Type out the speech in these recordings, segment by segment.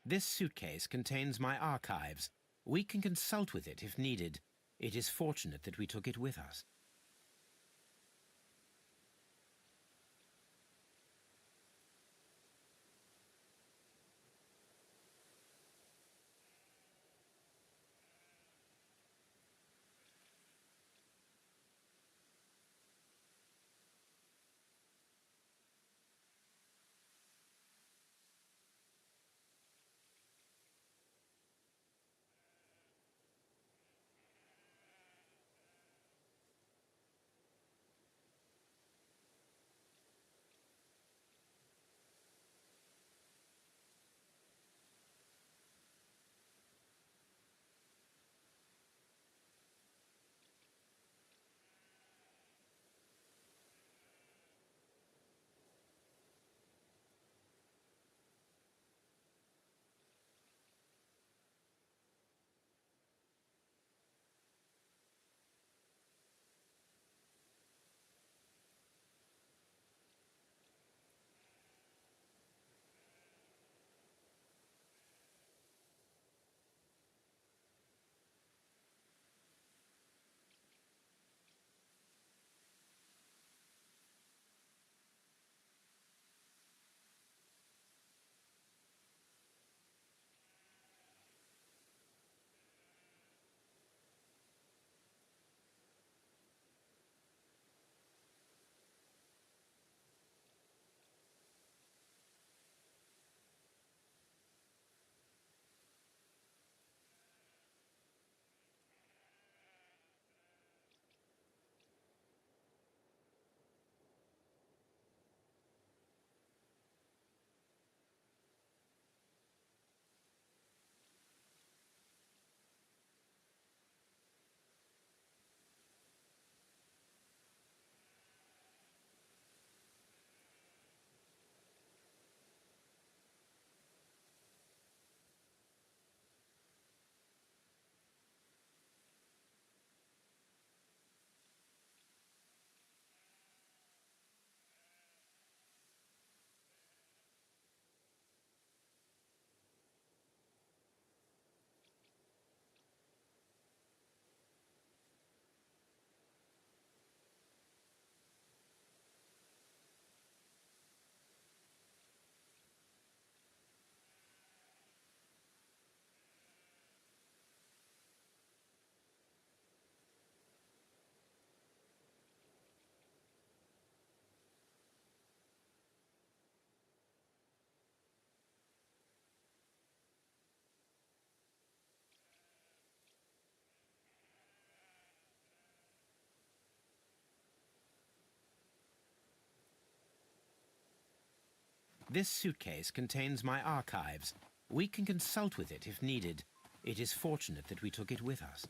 This suitcase contains my archives. We can consult with it if needed. It is fortunate that we took it with us. This suitcase contains my archives. We can consult with it if needed. It is fortunate that we took it with us.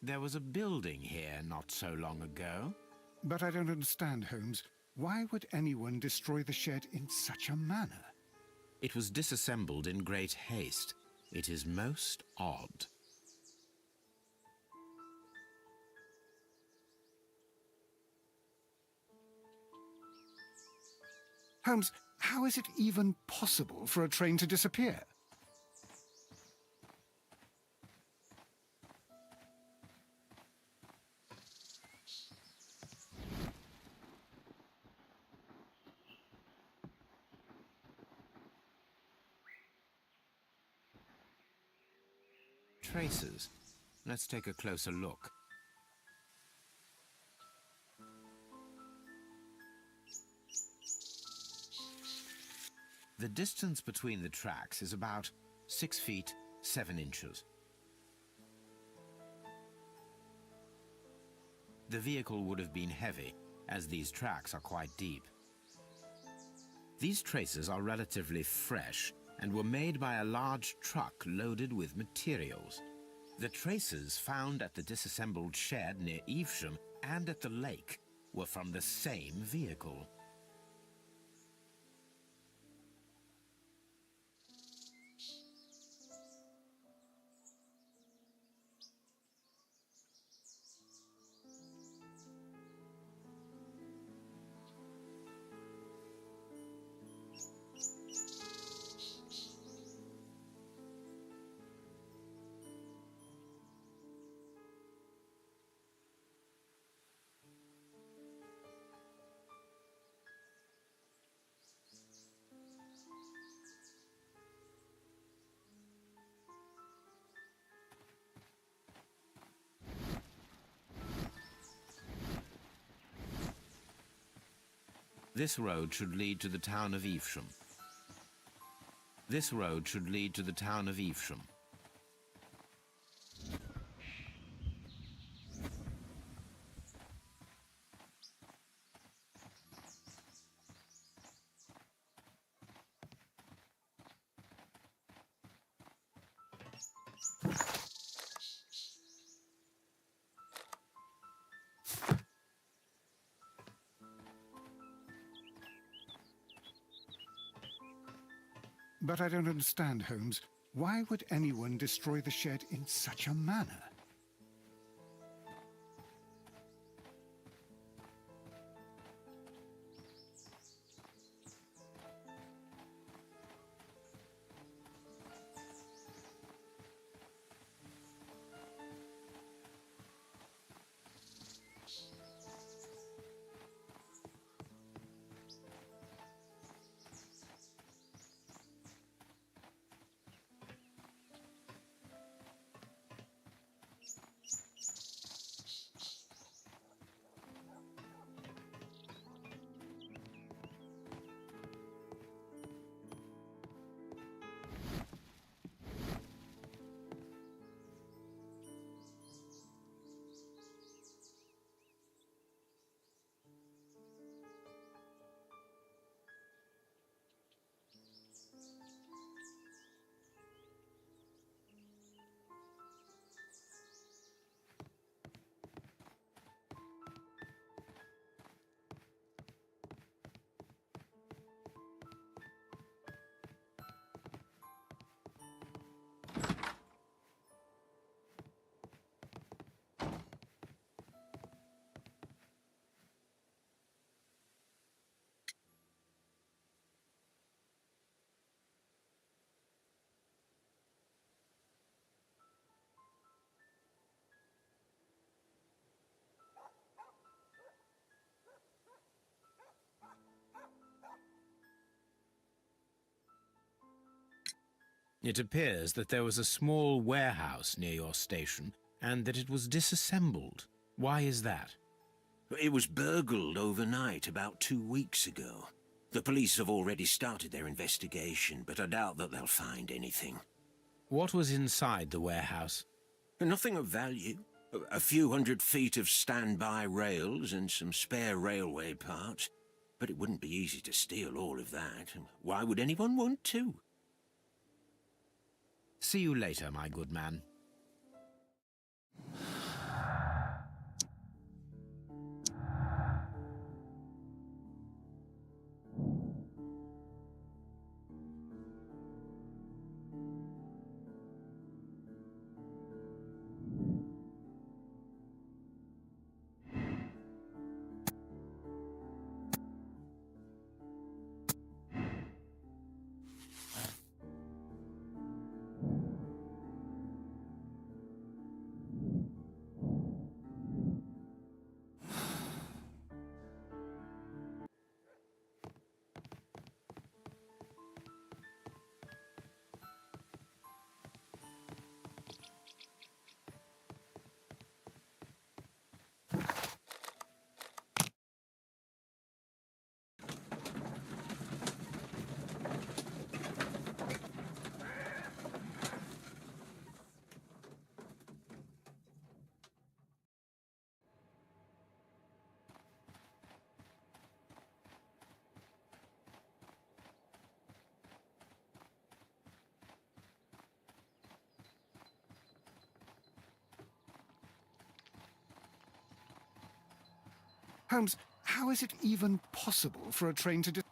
There was a building here not so long ago. But I don't understand, Holmes. Why would anyone destroy the shed in such a manner? It was disassembled in great haste. It is most odd. Holmes, how is it even possible for a train to disappear? traces. Let's take a closer look. The distance between the tracks is about 6 feet 7 inches. The vehicle would have been heavy, as these tracks are quite deep. These traces are relatively fresh and were made by a large truck loaded with materials. The traces found at the disassembled shed near Evesham and at the lake were from the same vehicle. This road should lead to the town of Evesham. This road should lead to the town of Evesham. But I don't understand, Holmes. Why would anyone destroy the shed in such a manner? It appears that there was a small warehouse near your station and that it was disassembled. Why is that? It was burgled overnight about 2 weeks ago. The police have already started their investigation, but I doubt that they'll find anything. What was inside the warehouse? Nothing of value. A few 100 feet of standby rails and some spare railway parts. But it wouldn't be easy to steal all of that. Why would anyone want to? See you later, my good man. Holmes, how is it even possible for a train to...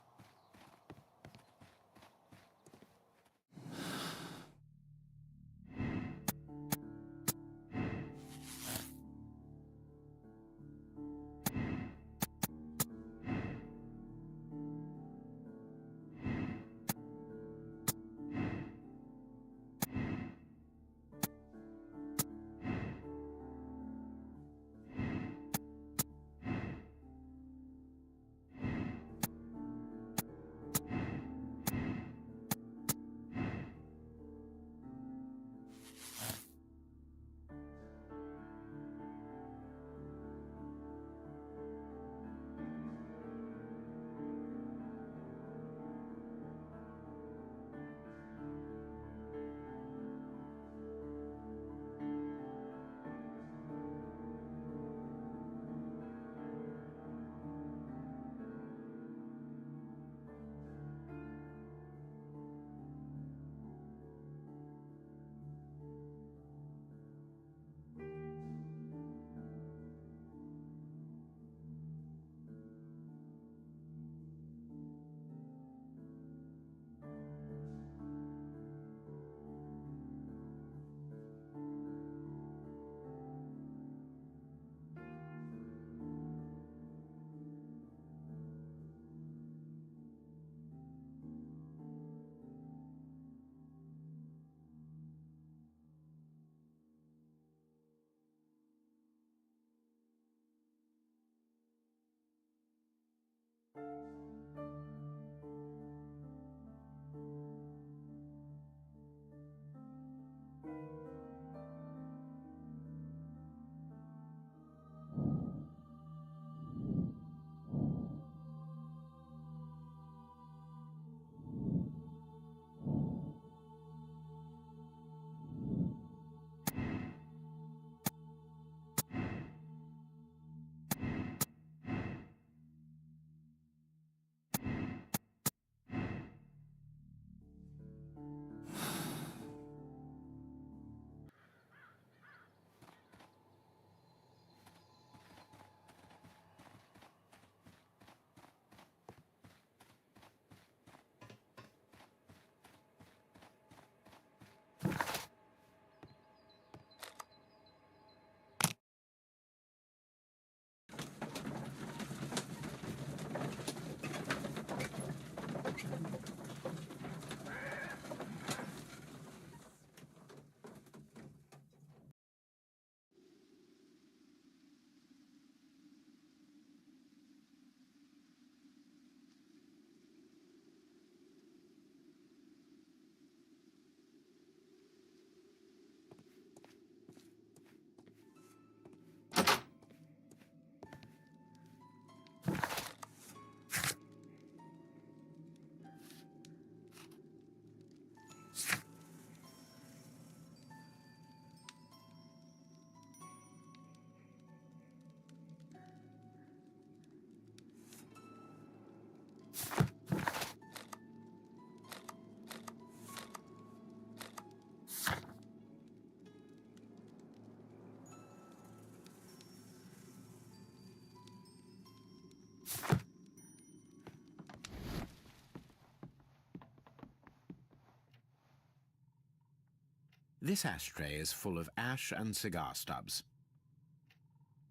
This ashtray is full of ash and cigar stubs.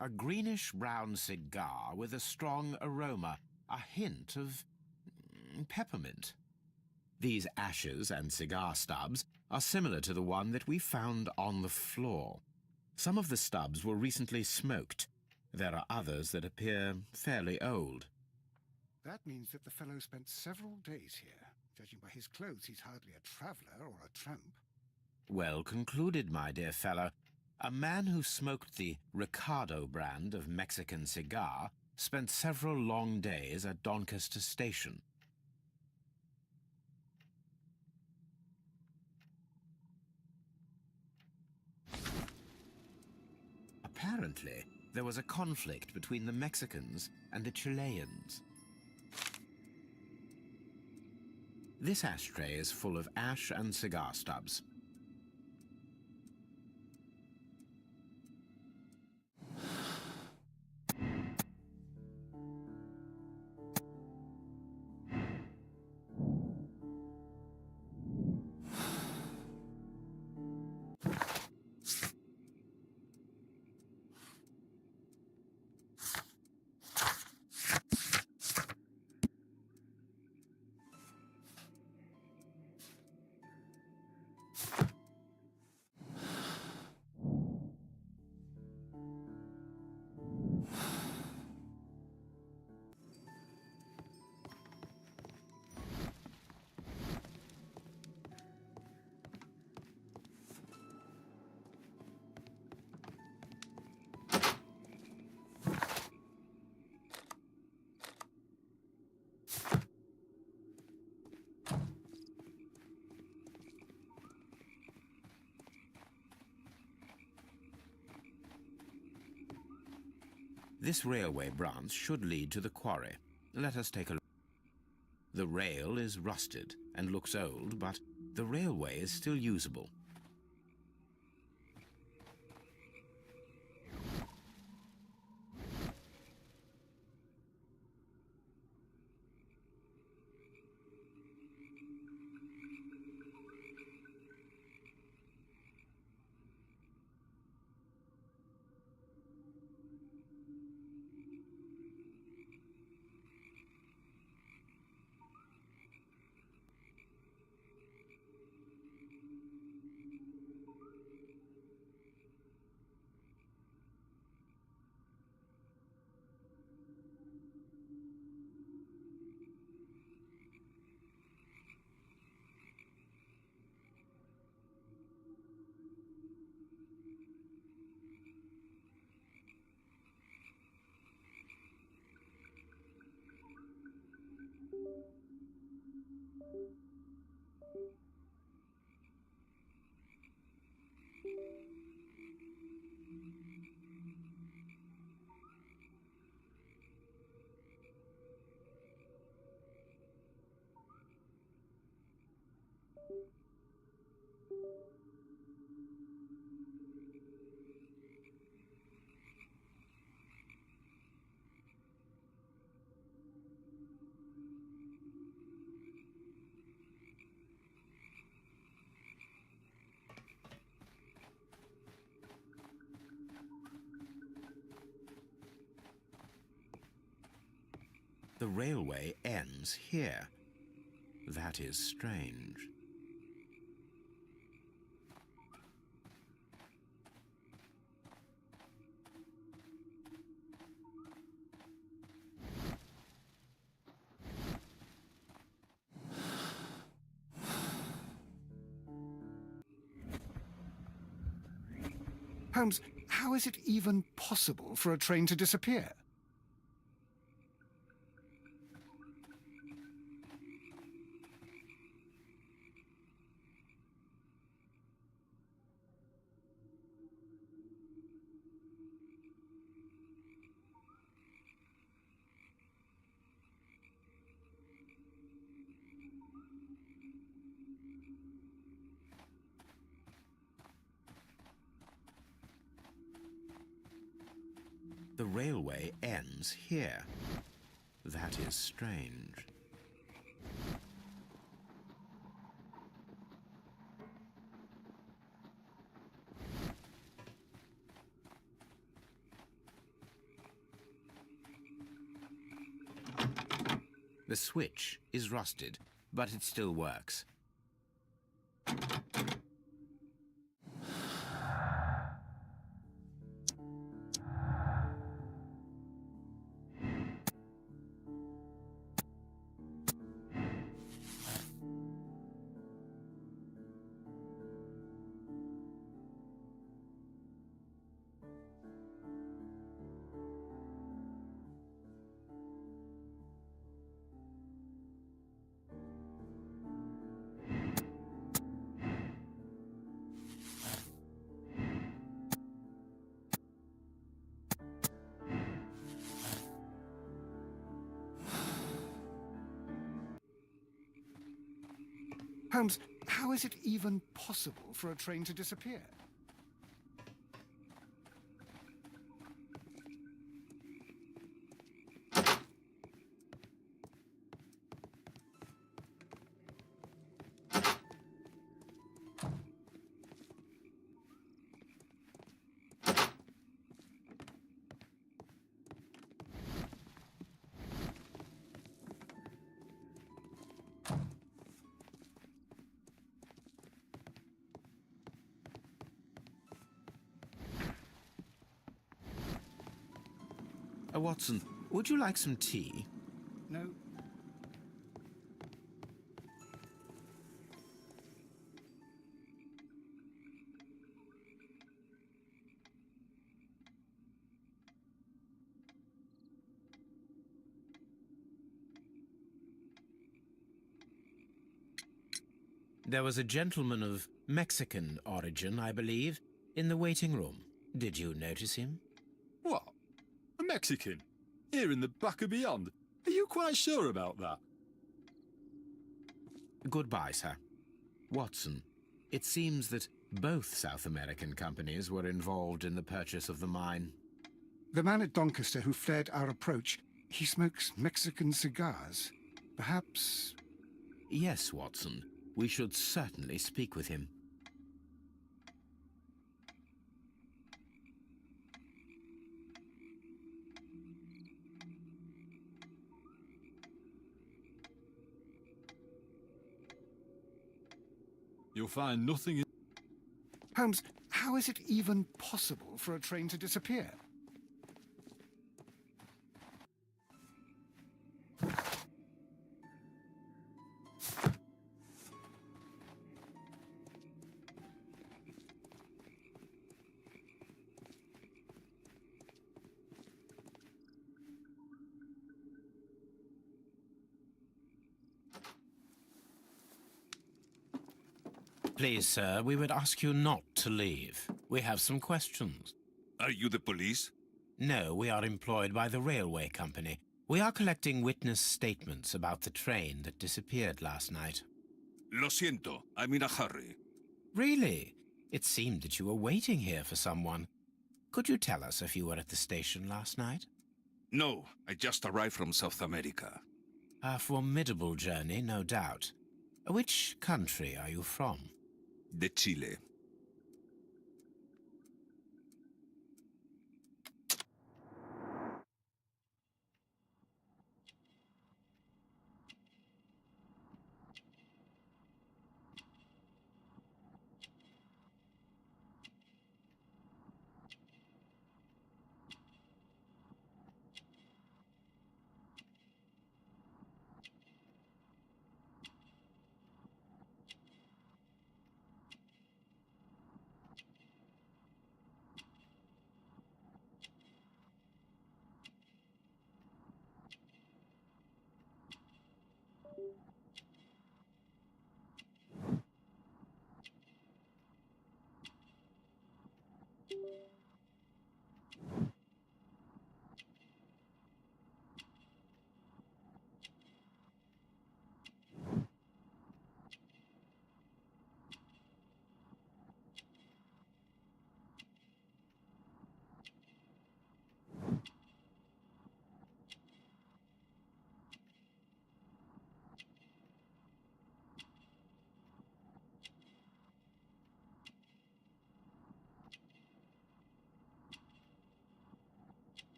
A greenish-brown cigar with a strong aroma, a hint of peppermint. These ashes and cigar stubs are similar to the one that we found on the floor. Some of the stubs were recently smoked. There are others that appear fairly old. That means that the fellow spent several days here. Judging by his clothes, he's hardly a traveller or a tramp. Well concluded, my dear fellow. A man who smoked the Ricardo brand of Mexican cigar spent several long days at Doncaster Station. Apparently, there was a conflict between the Mexicans and the Chileans. This ashtray is full of ash and cigar stubs. This railway branch should lead to the quarry. Let us take a look. The rail is rusted and looks old, but the railway is still usable. The railway ends here. That is strange. Holmes, how is it even possible for a train to disappear? The railway ends here. That is strange. The switch is rusted, but it still works. Holmes, how is it even possible for a train to disappear? Watson, would you like some tea? No. There was a gentleman of Mexican origin, I believe, in the waiting room. Did you notice him? What? A Mexican? Here in the back of beyond? Are you quite sure about that? Goodbye, sir. Watson, it seems that both South American companies were involved in the purchase of the mine. The man at Doncaster who fled our approach, he smokes Mexican cigars. Perhaps... Yes, Watson. We should certainly speak with him. You'll find nothing in... Holmes, how is it even possible for a train to disappear? Please, sir, we would ask you not to leave. We have some questions. Are you the police? No, we are employed by the railway company. We are collecting witness statements about the train that disappeared last night. Lo siento, I'm in a hurry. Really? It seemed that you were waiting here for someone. Could you tell us if you were at the station last night? No, I just arrived from South America. A formidable journey, no doubt. Which country are you from? De Chile.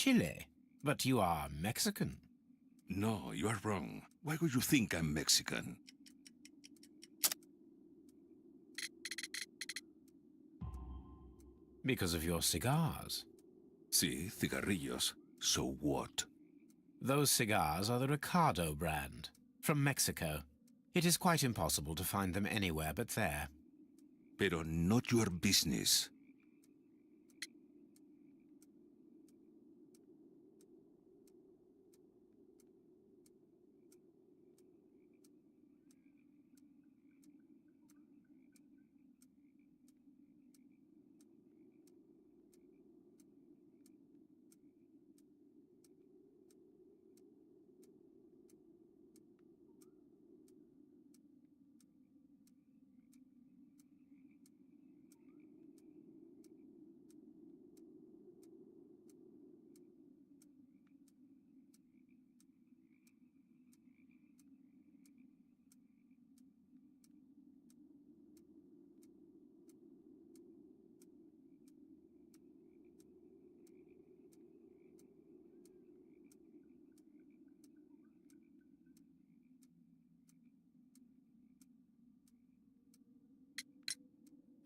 Chile? But you are Mexican. No, you are wrong. Why would you think I'm Mexican? Because of your cigars. Sí, cigarrillos. So what? Those cigars are the Ricardo brand, from Mexico. It is quite impossible to find them anywhere but there. Pero not your business.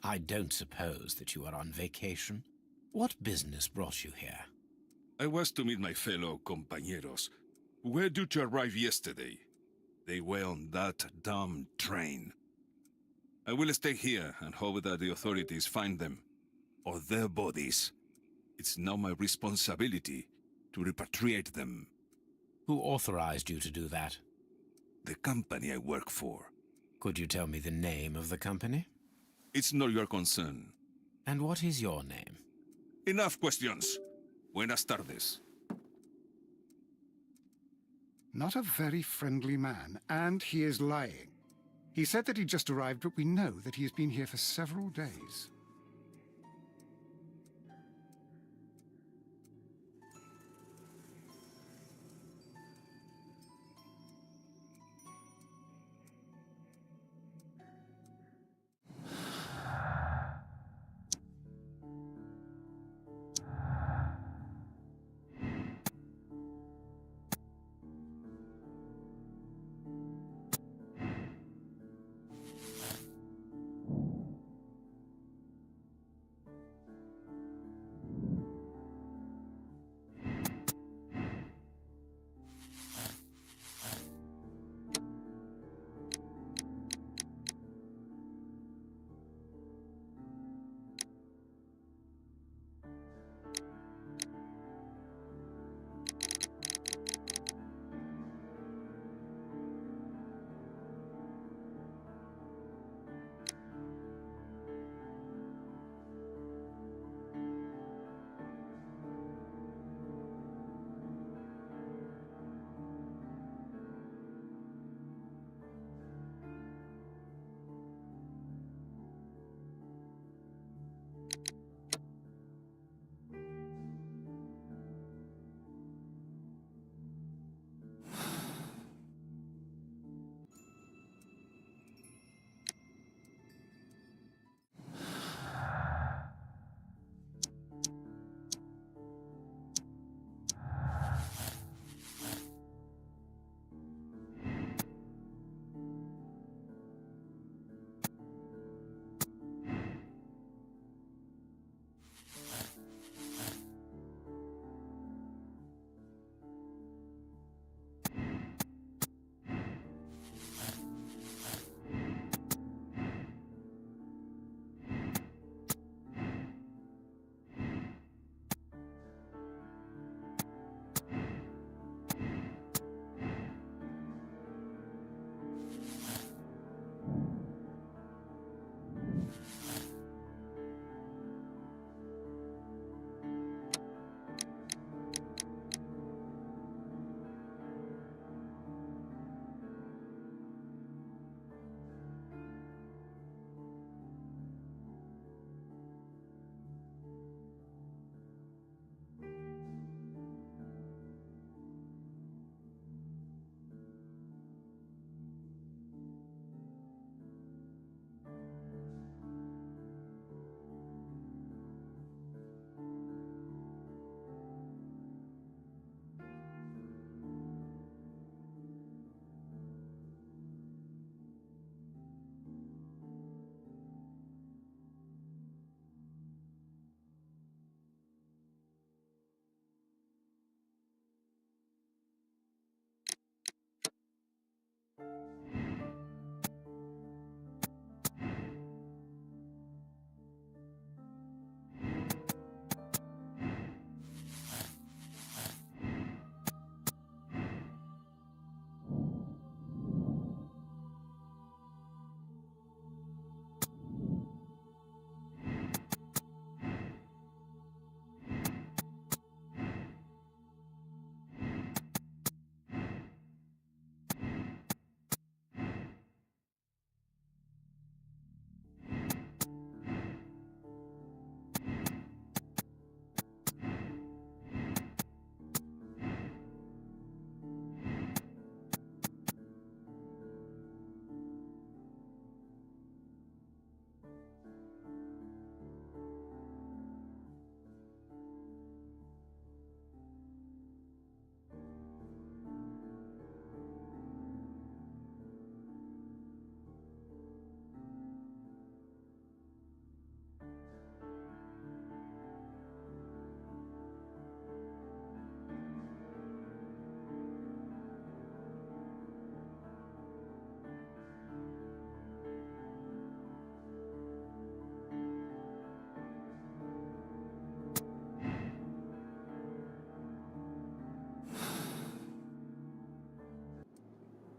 I don't suppose that you are on vacation. What business brought you here? I was to meet my fellow compañeros, who were due to arrive yesterday. They were on that damn train. I will stay here and hope that the authorities find them, or their bodies. It's now my responsibility to repatriate them. Who authorized you to do that? The company I work for. Could you tell me the name of the company? It's not your concern. And what is your name? Enough questions. Buenas tardes. Not a very friendly man, and he is lying. He said that he just arrived, but we know that he has been here for several days.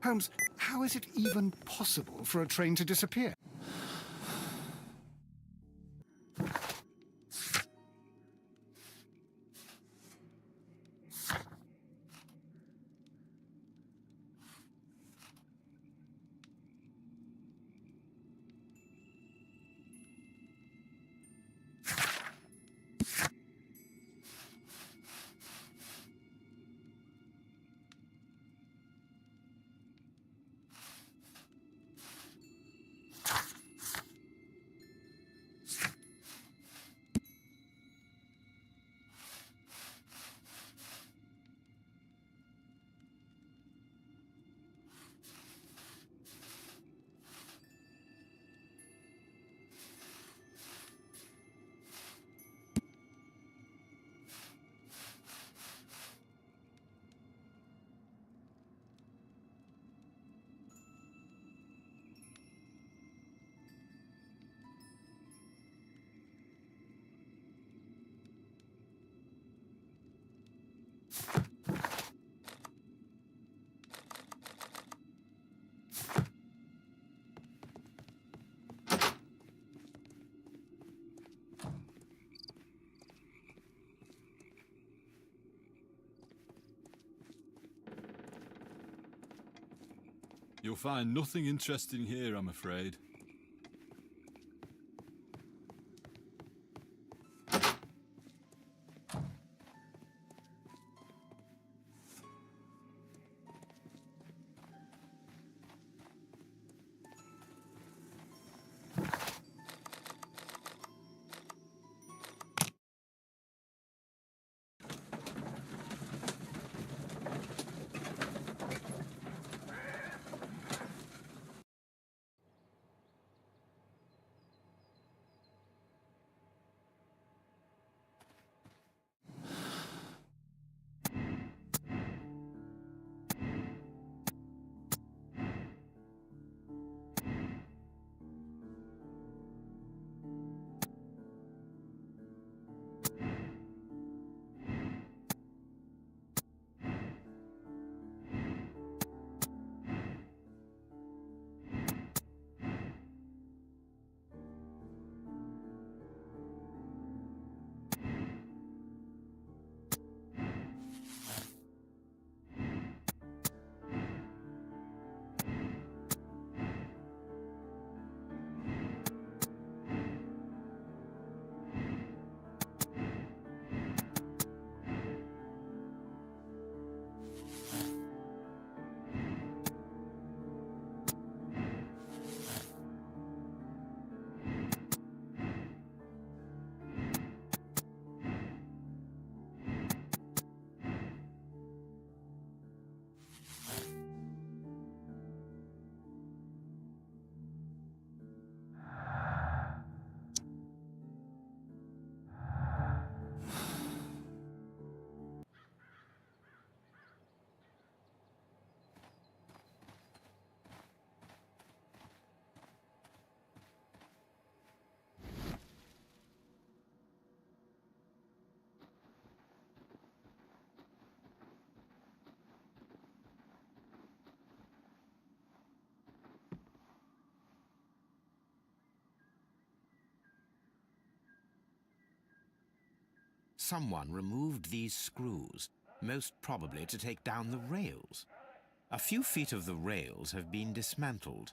Holmes, how is it even possible for a train to disappear? You'll find nothing interesting here, I'm afraid. Someone removed these screws, most probably to take down the rails. A few feet of the rails have been dismantled.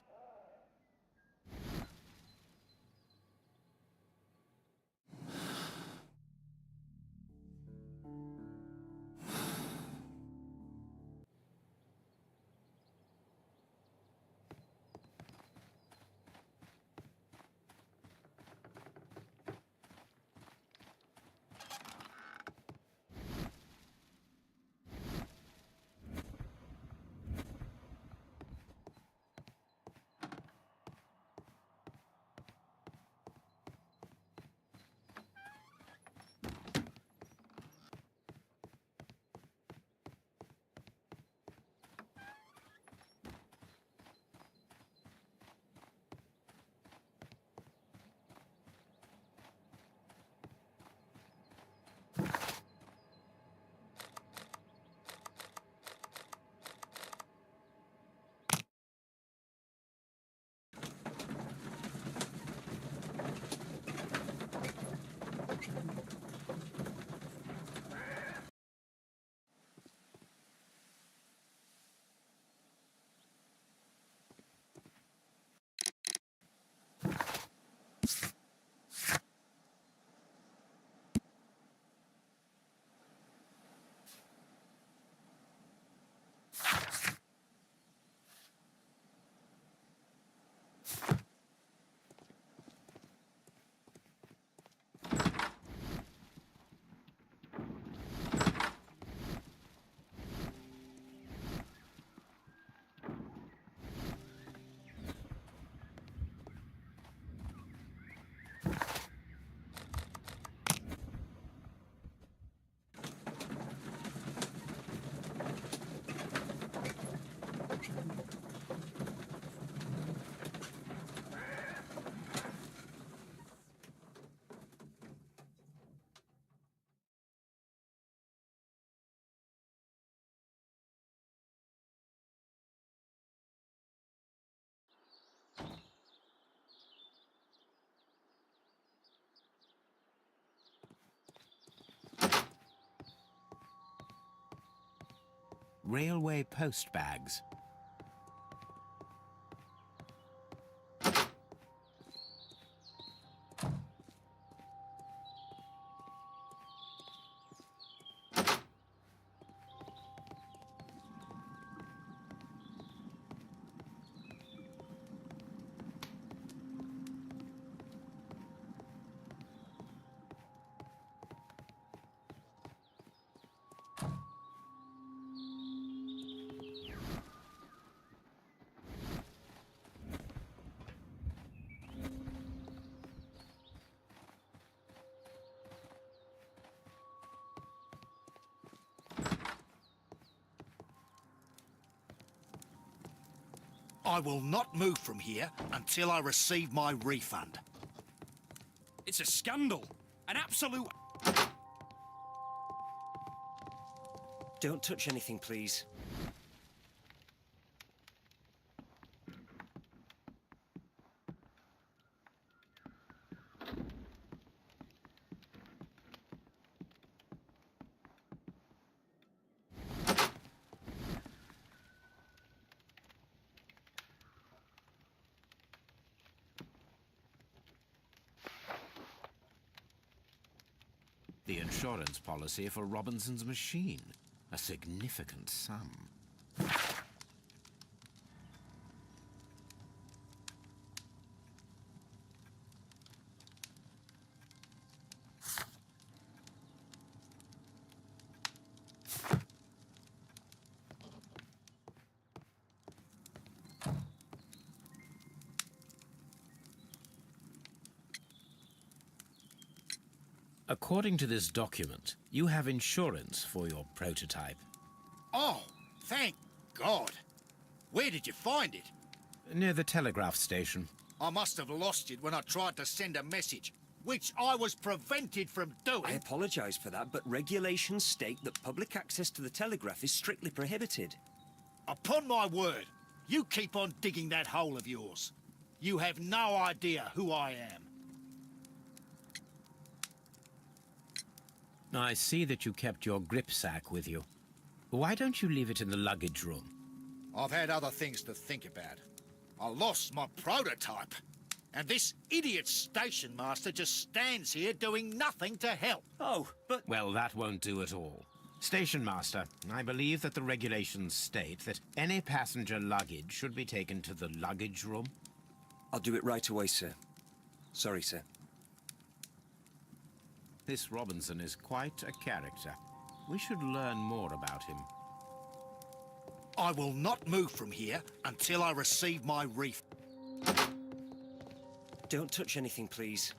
railway post bags. I will not move from here until I receive my refund. It's a scandal. An absolute... Don't touch anything, please. The insurance policy for Robinson's machine. A significant sum. According to this document, you have insurance for your prototype. Oh, thank God. Where did you find it? Near the telegraph station. I must have lost it when I tried to send a message, which I was prevented from I doing. apologise for that, but regulations state that public access to the telegraph is strictly prohibited. Upon my word, you keep on digging that hole of yours. You have no idea who I am. I see that you kept your grip sack with you. Why don't you leave it in the luggage room? I've had other things to think about. I lost my prototype. And this idiot station master just stands here doing nothing to help. Oh, but... Well, that won't do at all. Station master, I believe that the regulations state that any passenger luggage should be taken to the luggage room. I'll do it right away, sir. Sorry, sir. This Robinson is quite a character. We should learn more about him. I will not move from here until I receive my refund. Don't touch anything, please.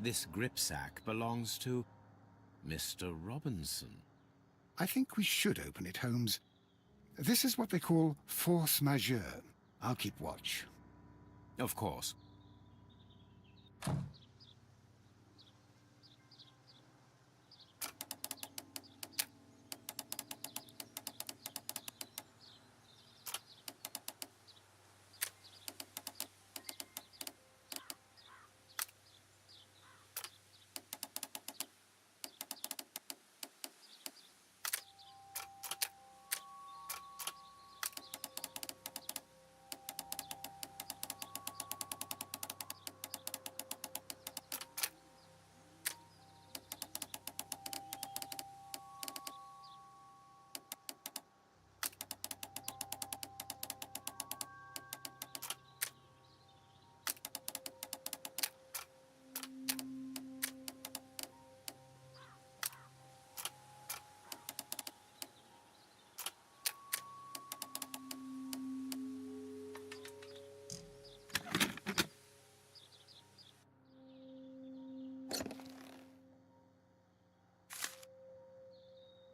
This grip sack belongs to Mr. Robinson. I think we should open it, Holmes. This is what they call force majeure. I'll keep watch. Of course.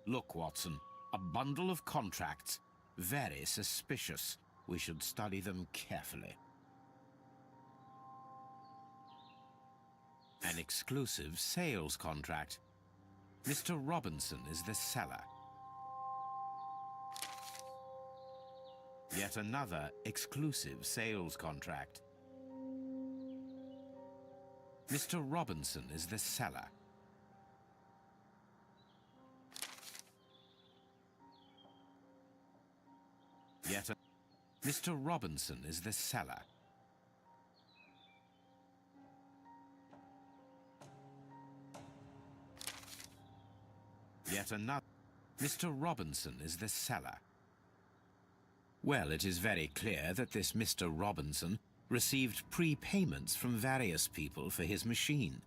Look, Watson, a bundle of contracts. Very suspicious. We should study them carefully. An exclusive sales contract. Mr. Robinson is the seller. Yet another exclusive sales contract. Mr. Robinson is the seller. Mr. Robinson is the seller. Yet another. Mr. Robinson is the seller. Well, it is very clear that this Mr. Robinson received prepayments from various people for his machine.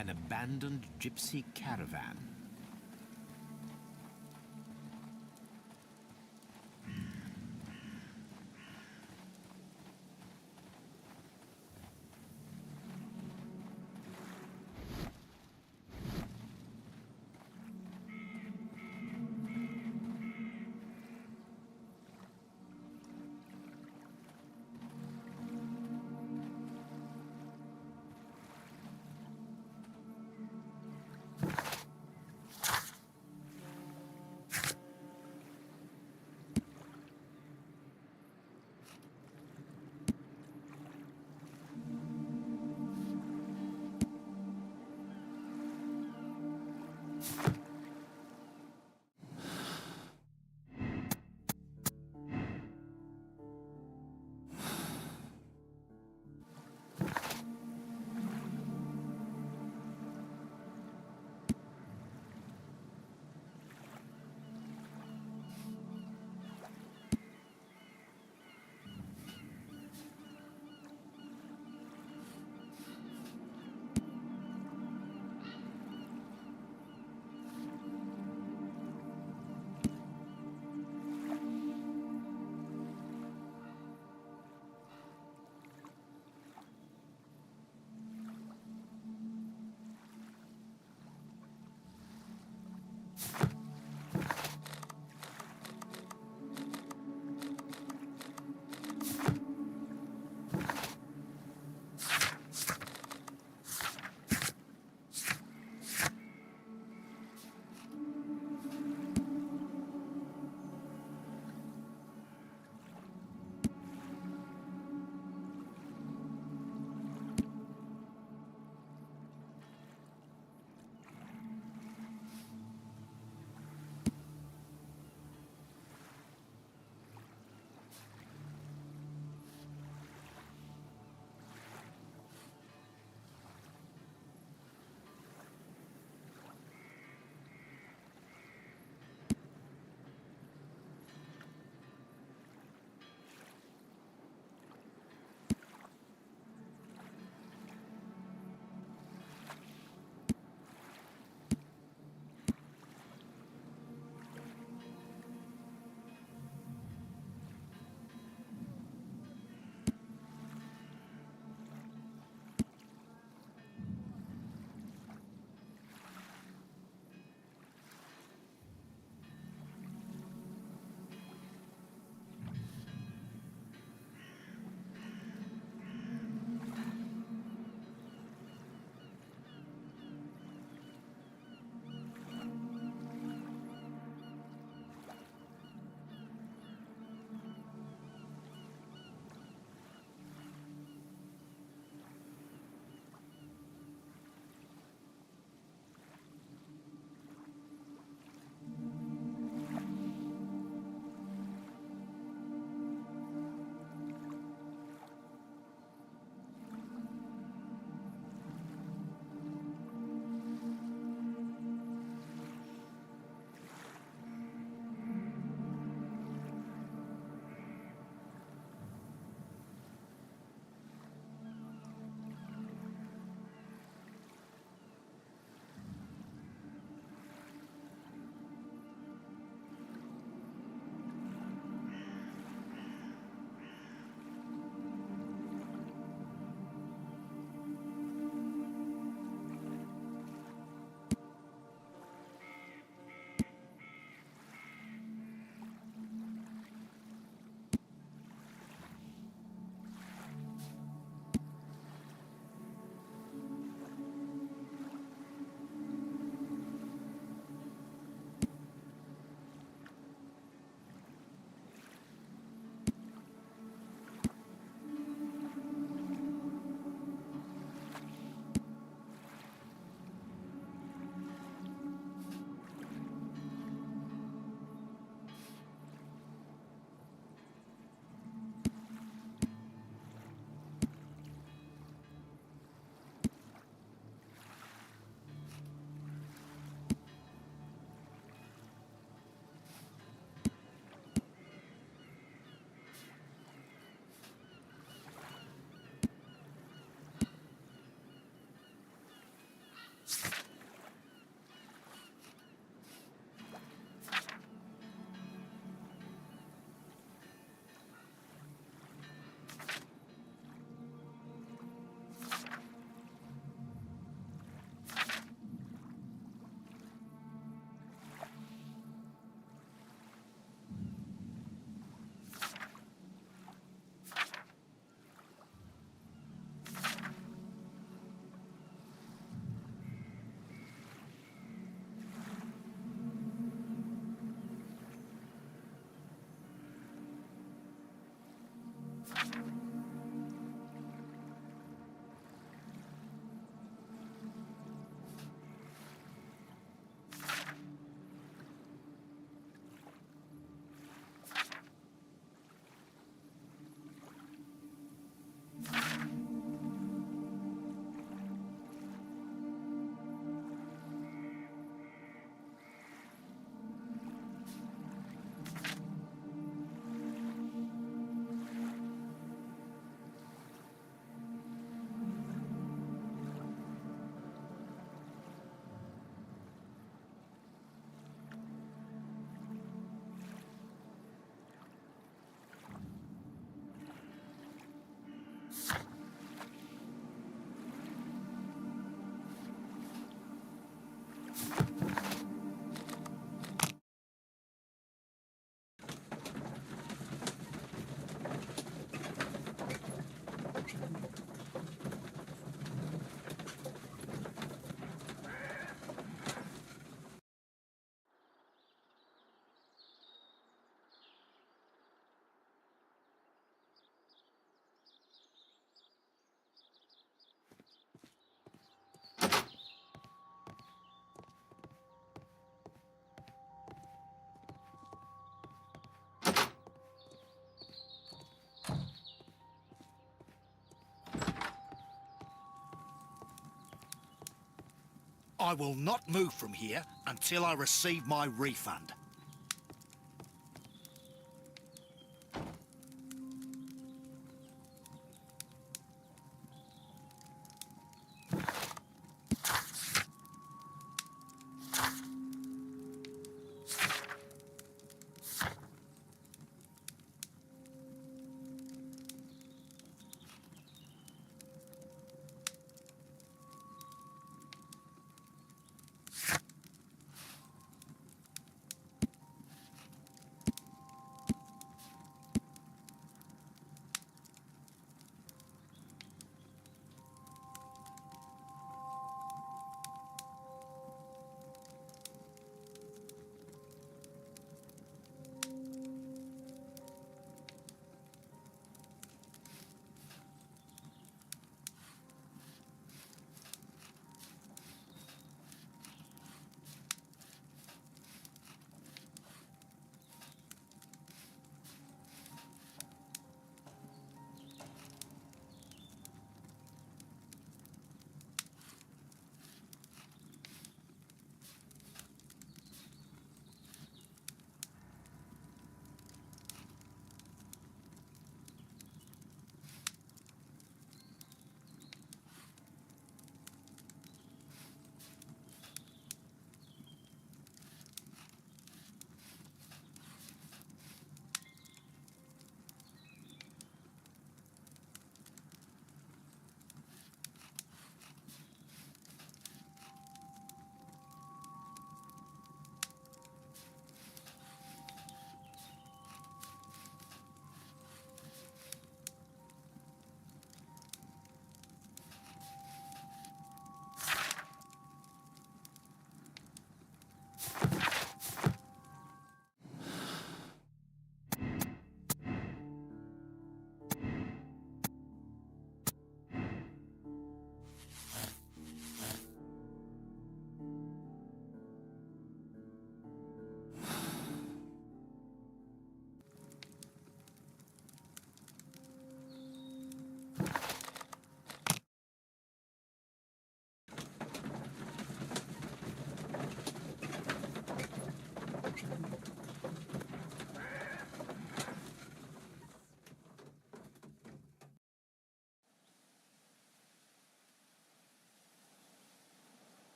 An abandoned gypsy caravan. I will not move from here until I receive my refund.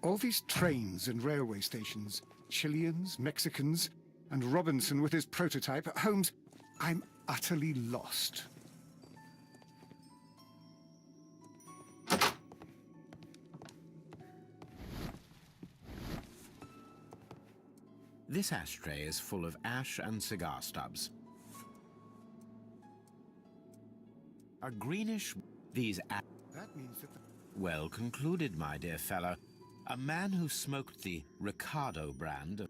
All these trains and railway stations, Chileans, Mexicans, and Robinson with his prototype. Holmes, I'm utterly lost. This ashtray is full of ash and cigar stubs. A greenish... These... That means that the... Well concluded, my dear fellow. A man who smoked the Ricardo brand of...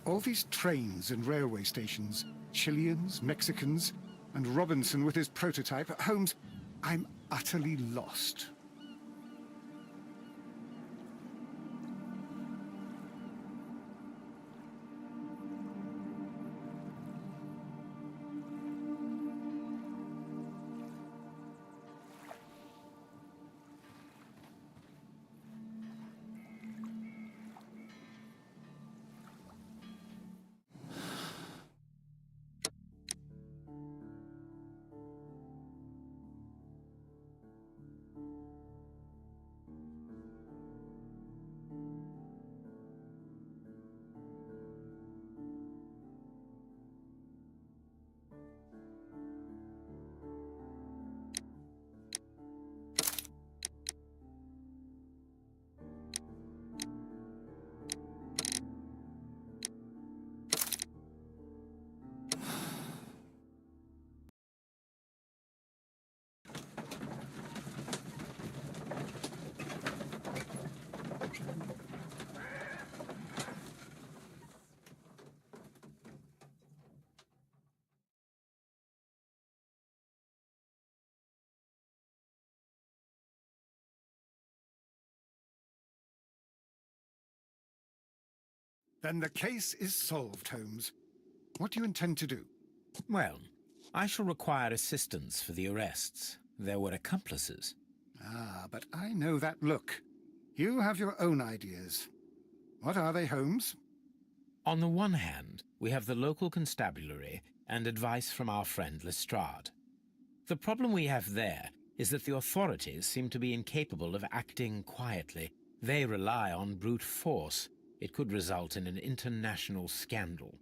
All these trains and railway stations, Chileans, Mexicans, and Robinson with his prototype. Holmes, I'm utterly lost. Then the case is solved, Holmes. What do you intend to do? Well, I shall require assistance for the arrests. There were accomplices. Ah, but I know that look. You have your own ideas. What are they, Holmes? On the one hand, we have the local constabulary and advice from our friend Lestrade. The problem we have there is that the authorities seem to be incapable of acting quietly. They rely on brute force. It could result in an international scandal.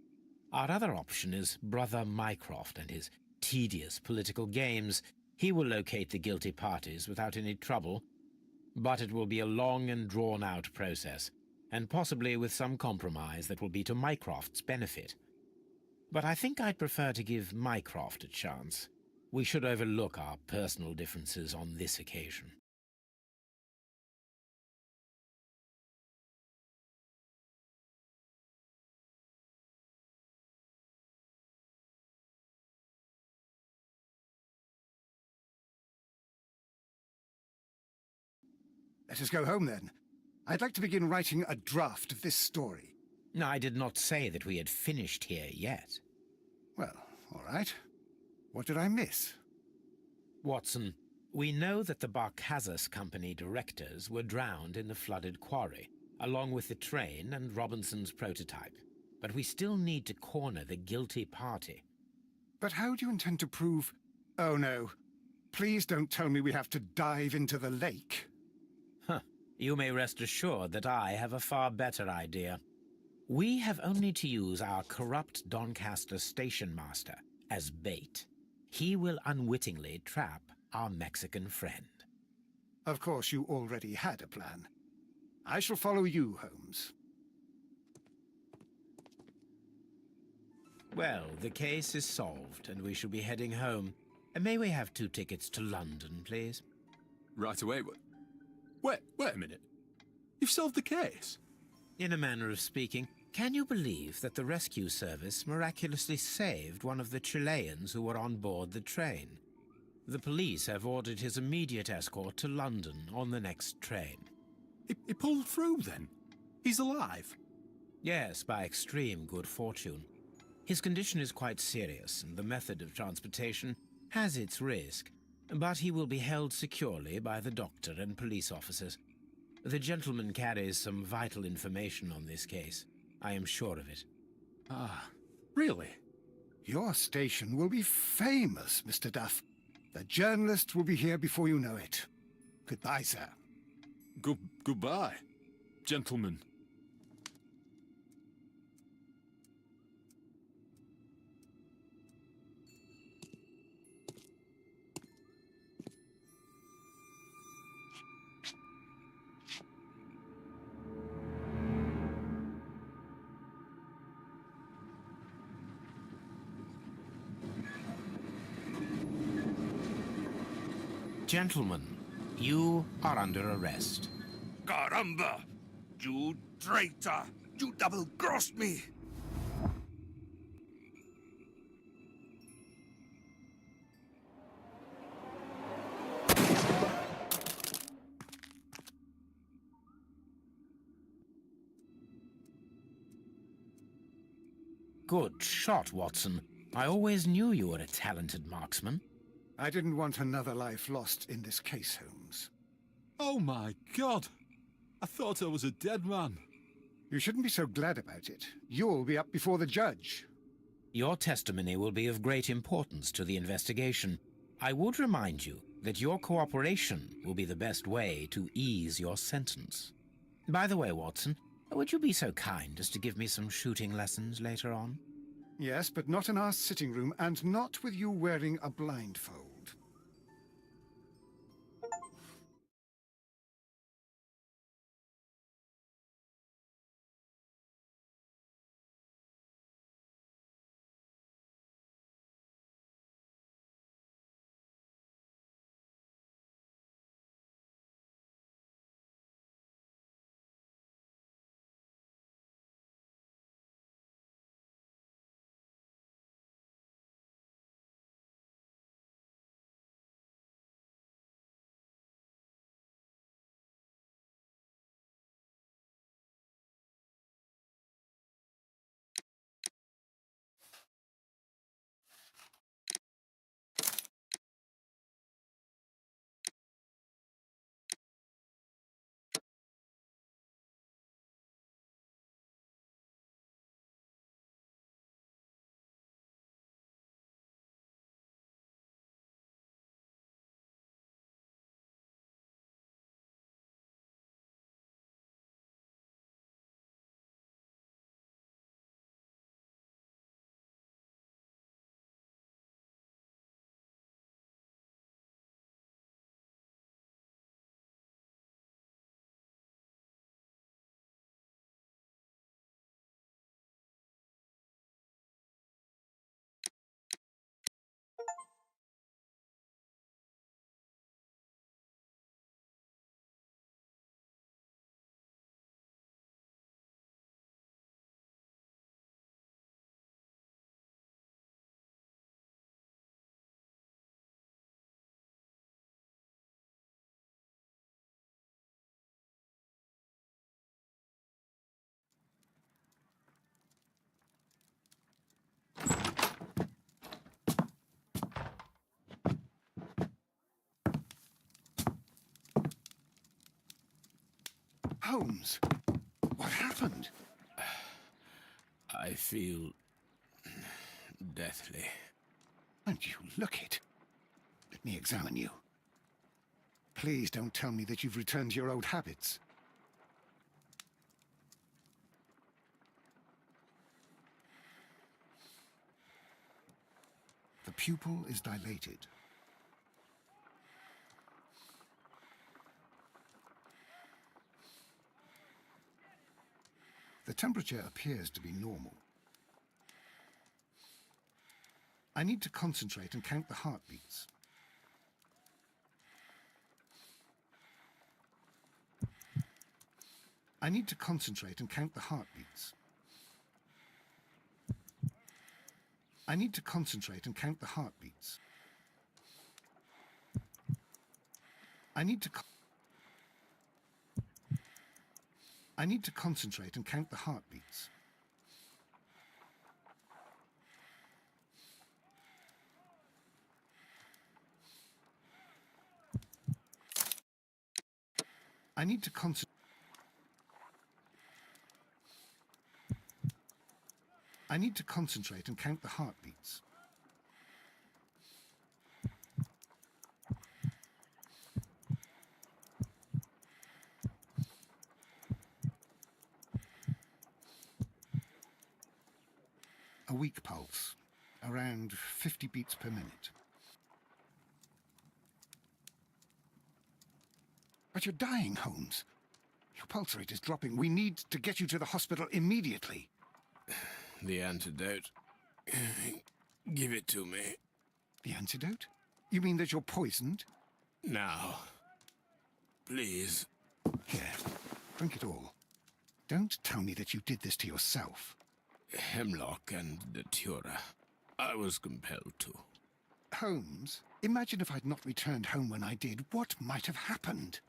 Our other option is Brother Mycroft and his tedious political games. He will locate the guilty parties without any trouble, but it will be a long and drawn-out process, and possibly with some compromise that will be to Mycroft's benefit. But I think I'd prefer to give Mycroft a chance. We should overlook our personal differences on this occasion. Let us go home, then. I'd like to begin writing a draft of this story. I did not say that we had finished here yet. Well, all right. What did I miss? Watson, we know that the Barkazas Company directors were drowned in the flooded quarry, along with the train and Robinson's prototype. But we still need to corner the guilty party. But how do you intend to prove... Oh, no. Please don't tell me we have to dive into the lake. You may rest assured that I have a far better idea. We have only to use our corrupt Doncaster station master as bait. He will unwittingly trap our Mexican friend. Of course, you already had a plan. I shall follow you, Holmes. Well, the case is solved, and we shall be heading home. May we have 2 tickets to London, please? Right away, but... Wait a minute. You've solved the case? In a manner of speaking, can you believe that the rescue service miraculously saved one of the Chileans who were on board the train? The police have ordered his immediate escort to London on the next train. He pulled through, then? He's alive? Yes, by extreme good fortune. His condition is quite serious, and the method of transportation has its risk, but he will be held securely by the doctor and police officers. The gentleman carries some vital information on this case. I am sure of it. Ah, really? Your station will be famous, Mr. Duff. The journalists will be here before you know it. Goodbye, sir. Goodbye, gentlemen. Gentlemen, you are under arrest. Caramba! You traitor! You double-crossed me! Good shot, Watson. I always knew you were a talented marksman. I didn't want another life lost in this case, Holmes. Oh my God! I thought I was a dead man. You shouldn't be so glad about it. You'll be up before the judge. Your testimony will be of great importance to the investigation. I would remind you that your cooperation will be the best way to ease your sentence. By the way, Watson, would you be so kind as to give me some shooting lessons later on? Yes, but not in our sitting room, and not with you wearing a blindfold. Holmes, what happened? I feel deathly. And you look it. Let me examine you. Please don't tell me that you've returned to your old habits. The pupil is dilated. The temperature appears to be normal. I need to concentrate and count the heartbeats. I need to concentrate and count the heartbeats. I need to concentrate and count the heartbeats. I need to concentrate and count the heartbeats. I need to concentrate. I need to concentrate and count the heartbeats. A weak pulse, around 50 beats per minute. But you're dying, Holmes. Your pulse rate is dropping. We need to get you to the hospital immediately. The antidote. Give it to me. The antidote? You mean that you're poisoned? Now. Please. Here, drink it all. Don't tell me that you did this to yourself. Hemlock and datura. I was compelled to. Holmes, imagine if I'd not returned home when I did. What might have happened?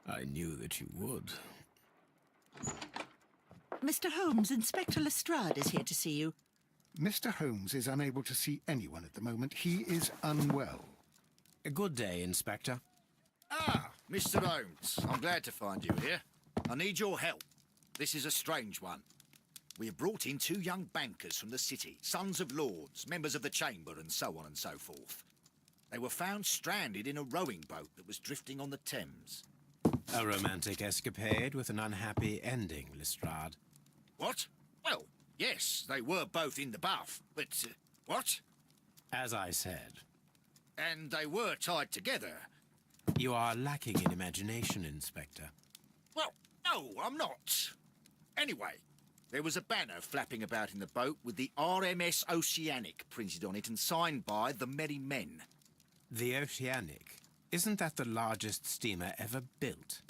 I knew that you would. Mr. Holmes, Inspector Lestrade is here to see you. Mr. Holmes is unable to see anyone at the moment. He is unwell. A good day, Inspector. Ah, Mr. Holmes, I'm glad to find you here. I need your help. This is a strange one. We have brought in 2 young bankers from the city, sons of lords, members of the Chamber, and so on and so forth. They were found stranded in a rowing boat that was drifting on the Thames. A romantic escapade with an unhappy ending, Lestrade. What? Well, yes, they were both in the bath, but... what? As I said, And they were tied together. you are lacking in imagination, Inspector. Well, no, I'm not. Anyway, there was a banner flapping about in the boat with the RMS Oceanic printed on it and signed by the Merry Men. The Oceanic. Isn't that the largest steamer ever built?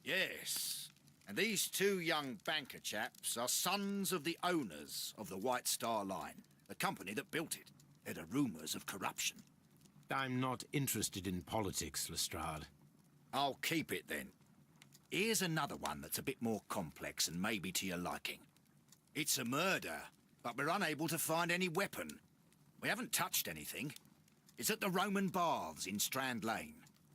Yes. And these 2 young banker chaps are sons of the owners of the White Star Line, the company that built it. There are rumours of corruption. I'm not interested in politics, Lestrade. I'll keep it then. Here's another one that's a bit more complex and maybe to your liking. It's a murder, but we're unable to find any weapon. We haven't touched anything. It's at the Roman Baths in Strand Lane.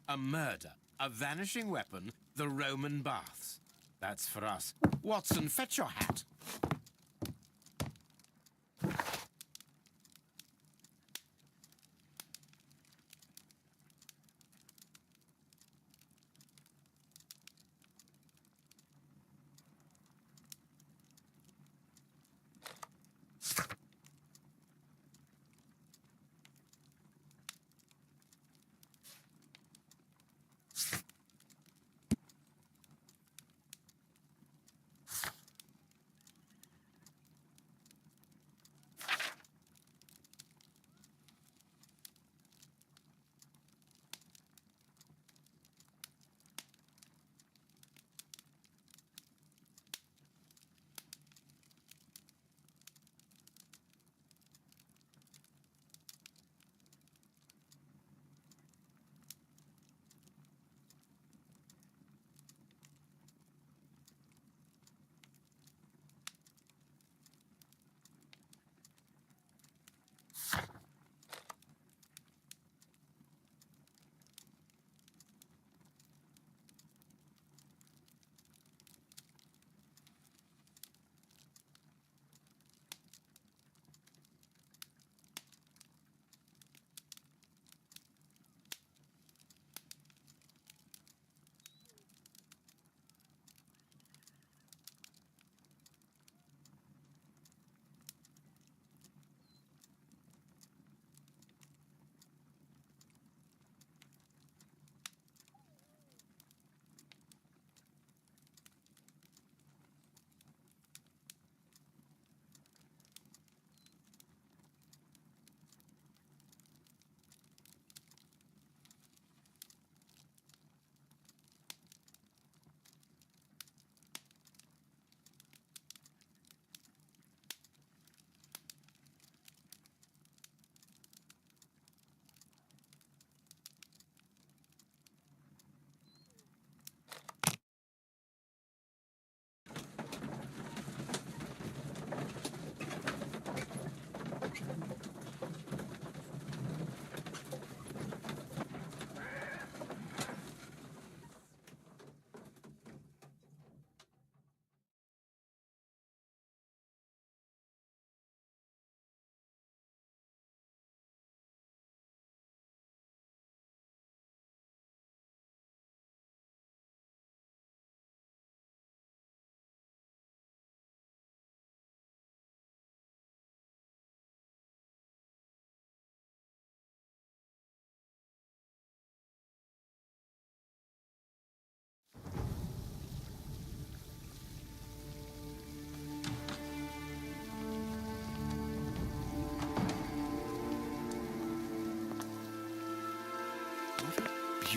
A murder, a vanishing weapon, the Roman Baths. That's for us. Watson, fetch your hat.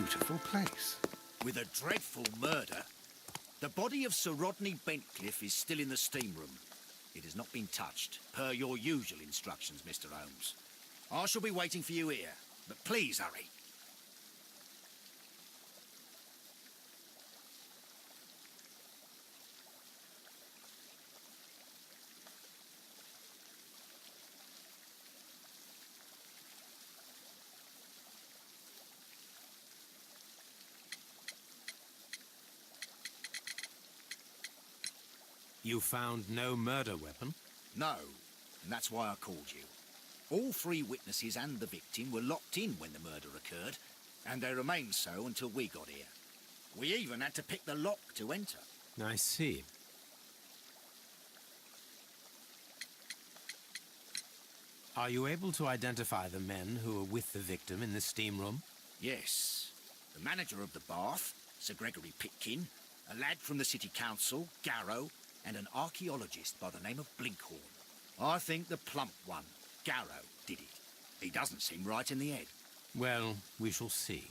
beautiful place. With a dreadful murder. The body of Sir Rodney Bentcliffe is still in the steam room. It has not been touched, per your usual instructions, Mr. Holmes. I shall be waiting for you here, but please hurry. You found no murder weapon? No, and that's why I called you. All three witnesses and the victim were locked in when the murder occurred, and they remained so until we got here. We even had to pick the lock to enter. I see. Are you able to identify the men who were with the victim in the steam room? Yes. The manager of the bath, Sir Gregory Pitkin, a lad from the city council, Garrow, and an archaeologist by the name of Blinkhorn. I think the plump one, Garrow, did it. He doesn't seem right in the head. Well, we shall see.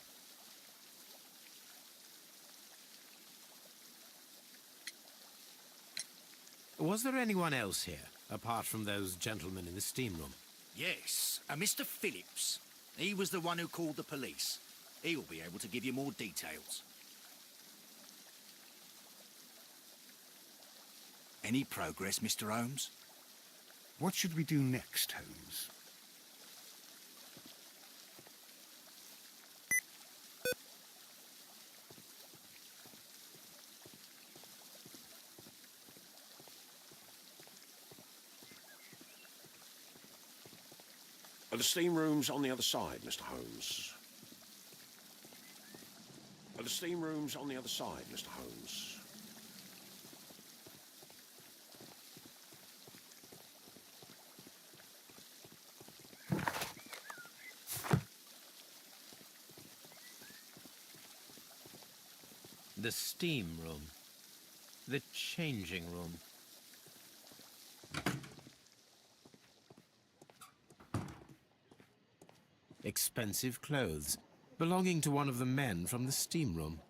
Was there anyone else here, apart from those gentlemen in the steam room? Yes, a Mr. Phillips. He was the one who called the police. He'll be able to give you more details. Any progress, Mr. Holmes? What should we do next, Holmes? Are the steam rooms on the other side, Mr. Holmes? Are the steam rooms on the other side, Mr. Holmes? The steam room. The changing room. Expensive clothes, belonging to one of the men from the steam room.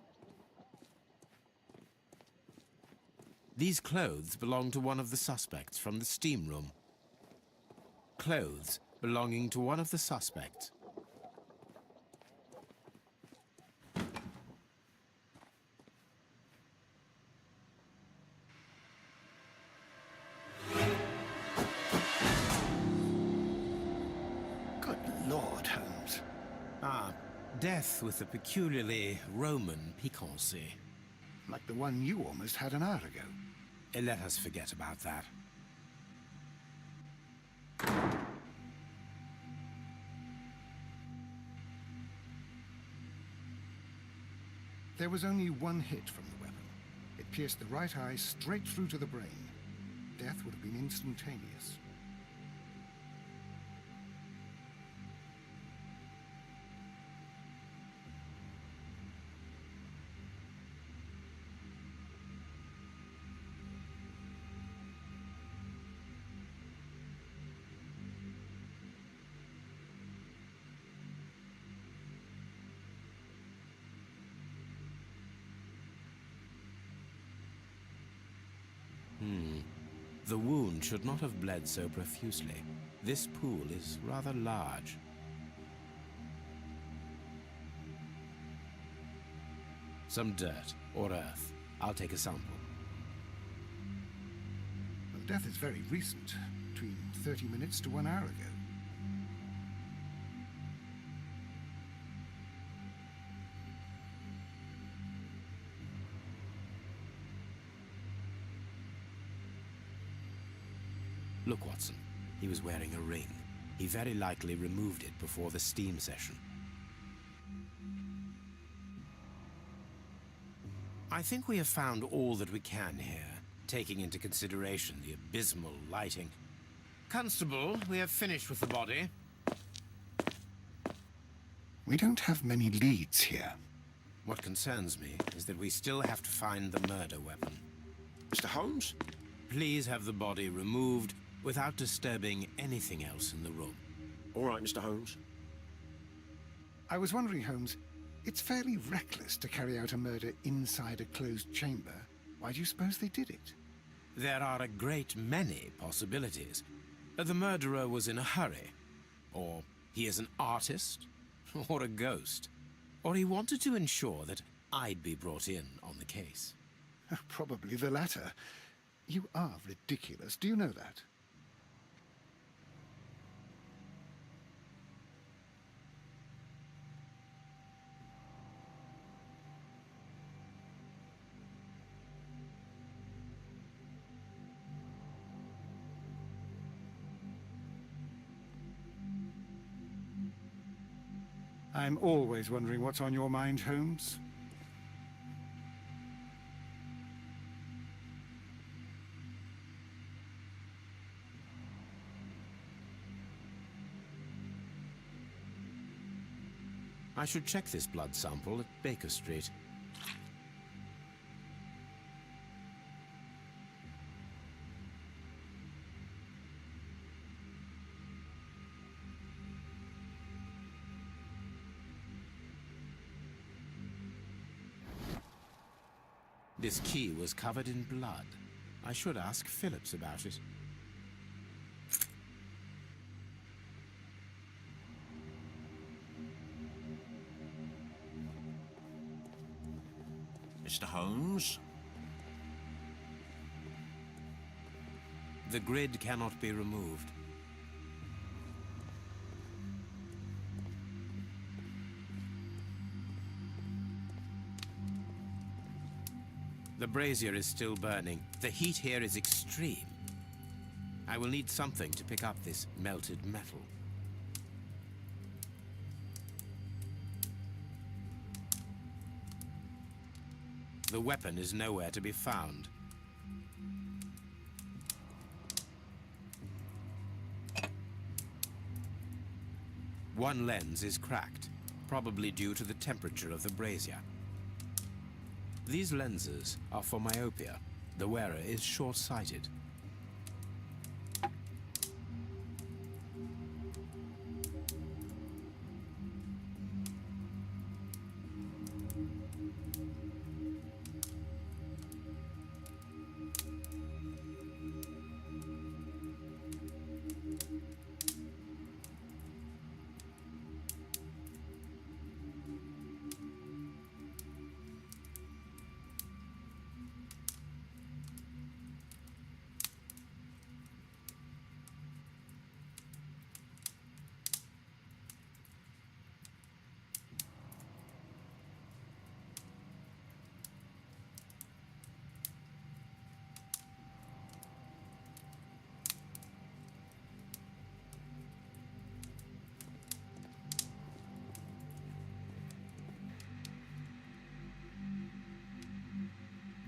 These clothes belong to one of the suspects from the steam room. Clothes belonging to one of the suspects. Good Lord, Holmes. Ah, death with a peculiarly Roman piquancy. Like the one you almost had an hour ago. Let us forget about that. There was only one hit from the weapon. It pierced the right eye straight through to the brain. Death would have been instantaneous. The wound should not have bled so profusely. This pool is rather large. Some dirt or earth. I'll take a sample. Well, death is very recent, between 30 minutes to 1 hour ago. Look, Watson. He was wearing a ring. He very likely removed it before the steam session. I think we have found all that we can here, taking into consideration the abysmal lighting. Constable, we have finished with the body. We don't have many leads here. What concerns me is that we still have to find the murder weapon. Mr. Holmes? Please have the body removed without disturbing anything else in the room. All right, Mr. Holmes. I was wondering, Holmes, It's fairly reckless to carry out a murder inside a closed chamber. Why do you suppose they did it? There are a great many possibilities. The murderer was in a hurry. Or he is an artist. Or a ghost. Or he wanted to ensure that I'd be brought in on the case. Probably the latter. You are ridiculous. Do you know that? I'm always wondering what's on your mind, Holmes. I should check this blood sample at Baker Street. This key was covered in blood. I should ask Phillips about it. Mr. Holmes? The grid cannot be removed. The brazier is still burning. The heat here is extreme. I will need something to pick up this melted metal. The weapon is nowhere to be found. One lens is cracked, probably due to the temperature of the brazier. These lenses are for myopia. The wearer is short-sighted.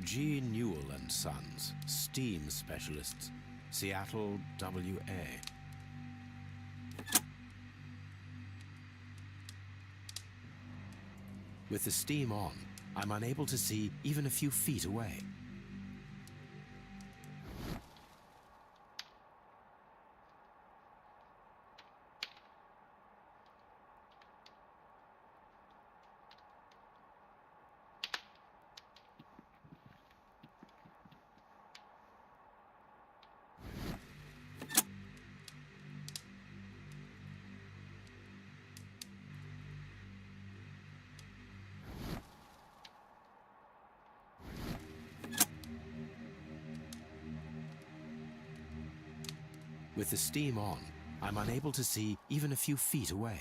G. Newell and Sons, steam specialists, Seattle, WA. With the steam on, I'm unable to see even a few feet away. With the steam on, I'm unable to see even a few feet away.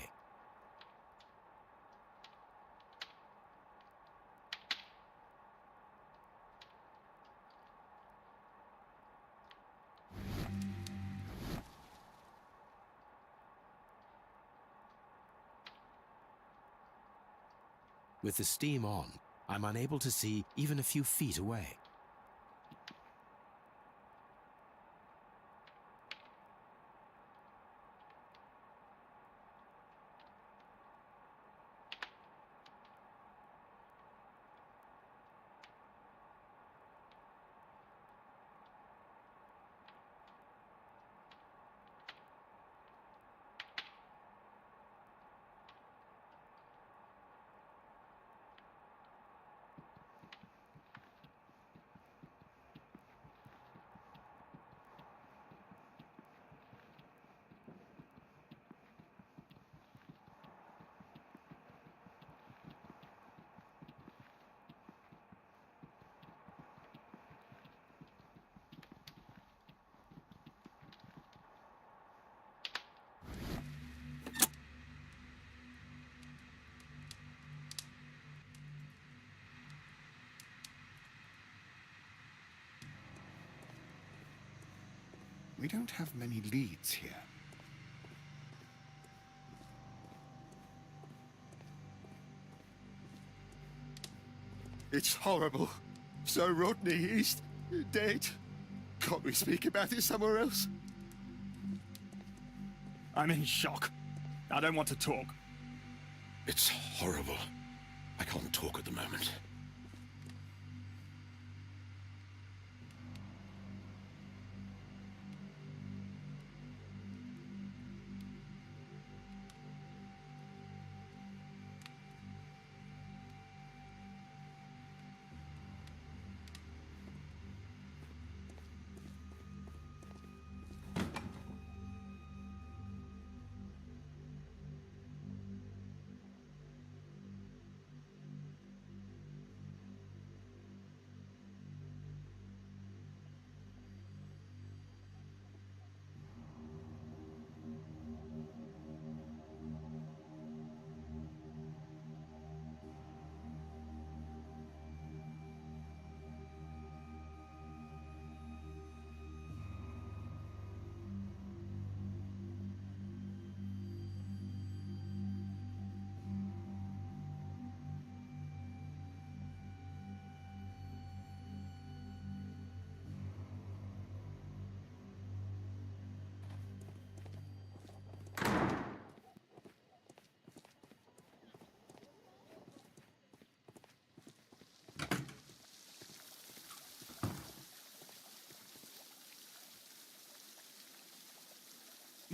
With the steam on, I'm unable to see even a few feet away. We don't have many leads here. It's horrible. So Rodney, he's dead. Can't we speak about it somewhere else? I'm in shock. I don't want to talk. It's horrible. I can't talk at the moment.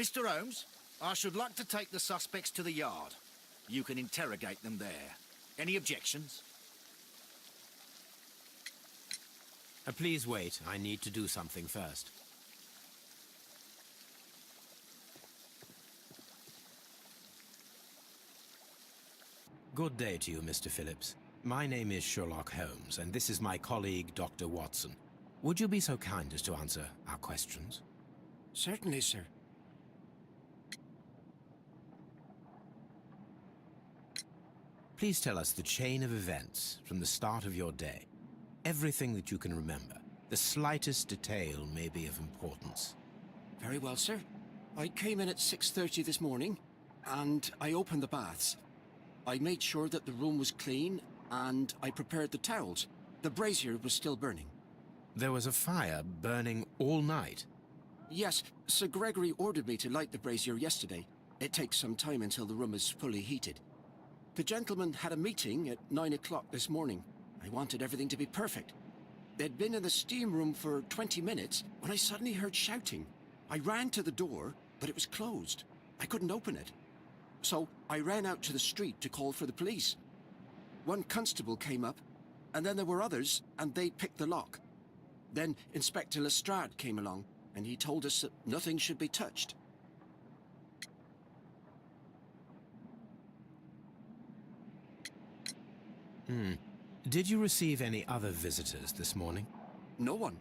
Mr. Holmes, I should like to take the suspects to the yard. You can interrogate them there. Any objections? Please wait. I need to do something first. Good day to you, Mr. Phillips. My name is Sherlock Holmes, and this is my colleague, Dr. Watson. Would you be so kind as to answer our questions? Certainly, sir. Please tell us the chain of events from the start of your day. Everything that you can remember. The slightest detail may be of importance. Very well, sir. I came in at 6:30 this morning, and I opened the baths. I made sure that the room was clean, and I prepared the towels. The brazier was still burning. There was a fire burning all night. Yes, Sir Gregory ordered me to light the brazier yesterday. It takes some time until the room is fully heated. The gentlemen had a meeting at 9 o'clock this morning. I wanted everything to be perfect. They'd been in the steam room for 20 minutes when I suddenly heard shouting. I ran to the door, but it was closed. I couldn't open it. So I ran out to the street to call for the police. One constable came up, and then there were others, and they picked the lock. Then Inspector Lestrade came along, and he told us that nothing should be touched. Did you receive any other visitors this morning? No one.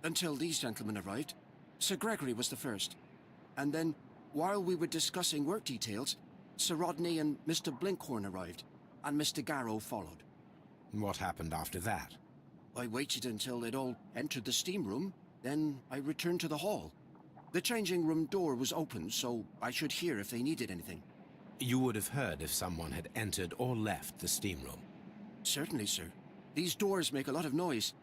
Until these gentlemen arrived. Sir Gregory was the first. And then, while we were discussing work details, Sir Rodney and Mr. Blinkhorn arrived, and Mr. Garrow followed. What happened after that? I waited until they'd all entered the steam room, then I returned to the hall. The changing room door was open, so I should hear if they needed anything. You would have heard if someone had entered or left the steam room. Certainly, sir. These doors make a lot of noise.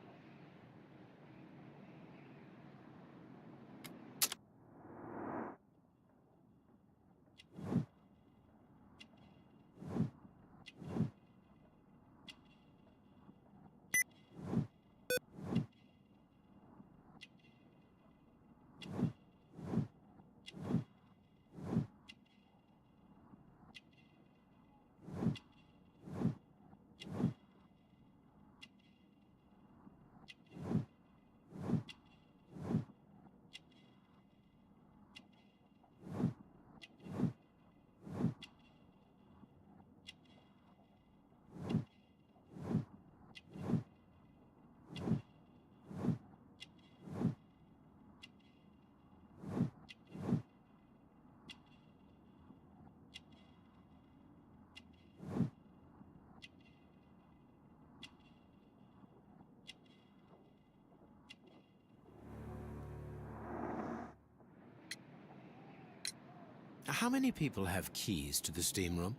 How many people have keys to the steam room?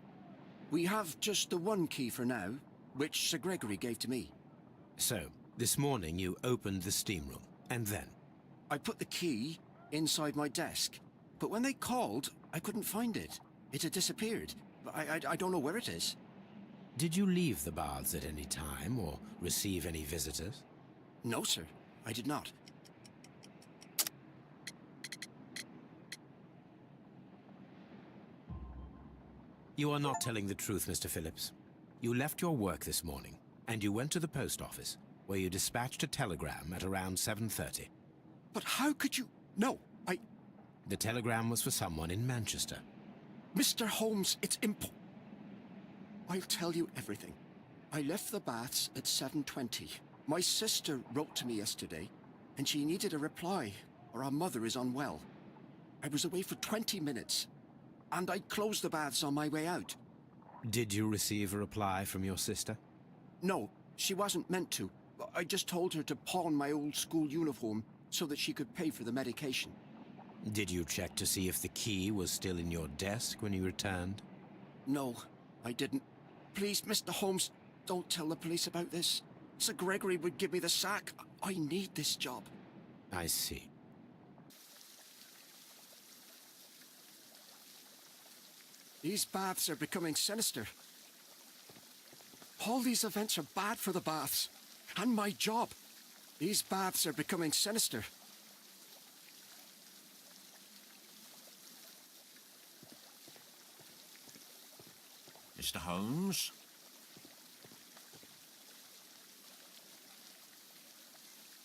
We have just the one key for now, which Sir Gregory gave to me. So, this morning you opened the steam room, and then? I put the key inside my desk, but when they called, I couldn't find it. It had disappeared. I don't know where it is. Did you leave the baths at any time, or receive any visitors? No, sir, I did not. You are not telling the truth, Mr. Phillips. You left your work this morning, and you went to the post office, where you dispatched a telegram at around 7:30. But how could you... No, The telegram was for someone in Manchester. Mr. Holmes, it's I'll tell you everything. I left the baths at 7:20. My sister wrote to me yesterday, and she needed a reply, or our mother is unwell. I was away for 20 minutes, and I closed the baths on my way out. Did you receive a reply from your sister? No, she wasn't meant to. I just told her to pawn my old school uniform so that she could pay for the medication. Did you check to see if the key was still in your desk when you returned? No, I didn't. Please, Mr. Holmes, don't tell the police about this. Sir Gregory would give me the sack. I need this job. I see. These baths are becoming sinister. All these events are bad for the baths. And my job. These baths are becoming sinister. Mr. Holmes?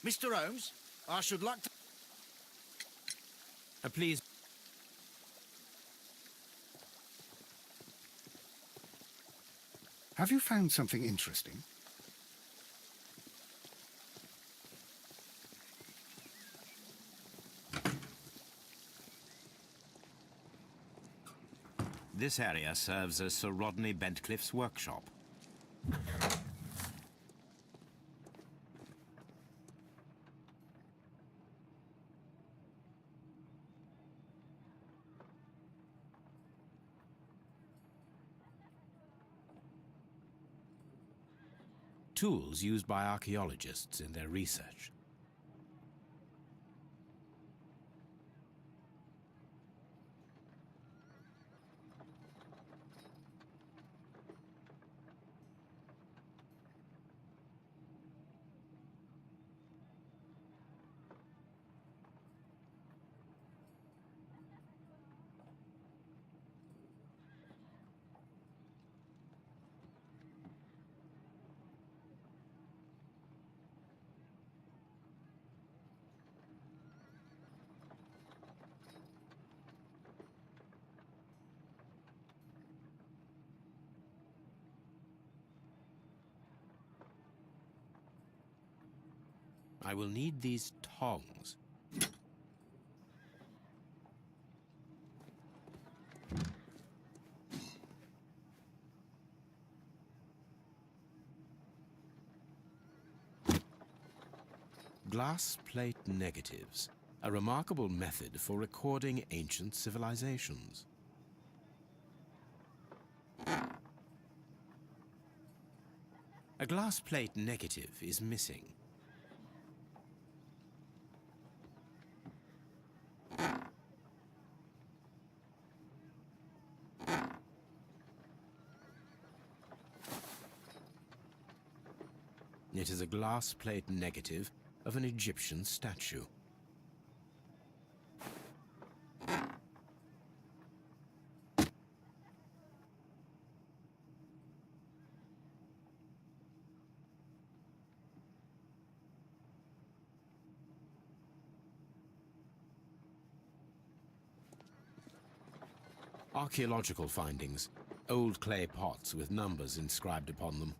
Mr. Holmes, I should like to... Please. Have you found something interesting? This area serves as Sir Rodney Bentcliffe's workshop. Tools used by archaeologists in their research. I will need these tongs. Glass plate negatives, a remarkable method for recording ancient civilizations. A glass plate negative is missing. It is a glass plate negative of an Egyptian statue. Archaeological findings, old clay pots with numbers inscribed upon them.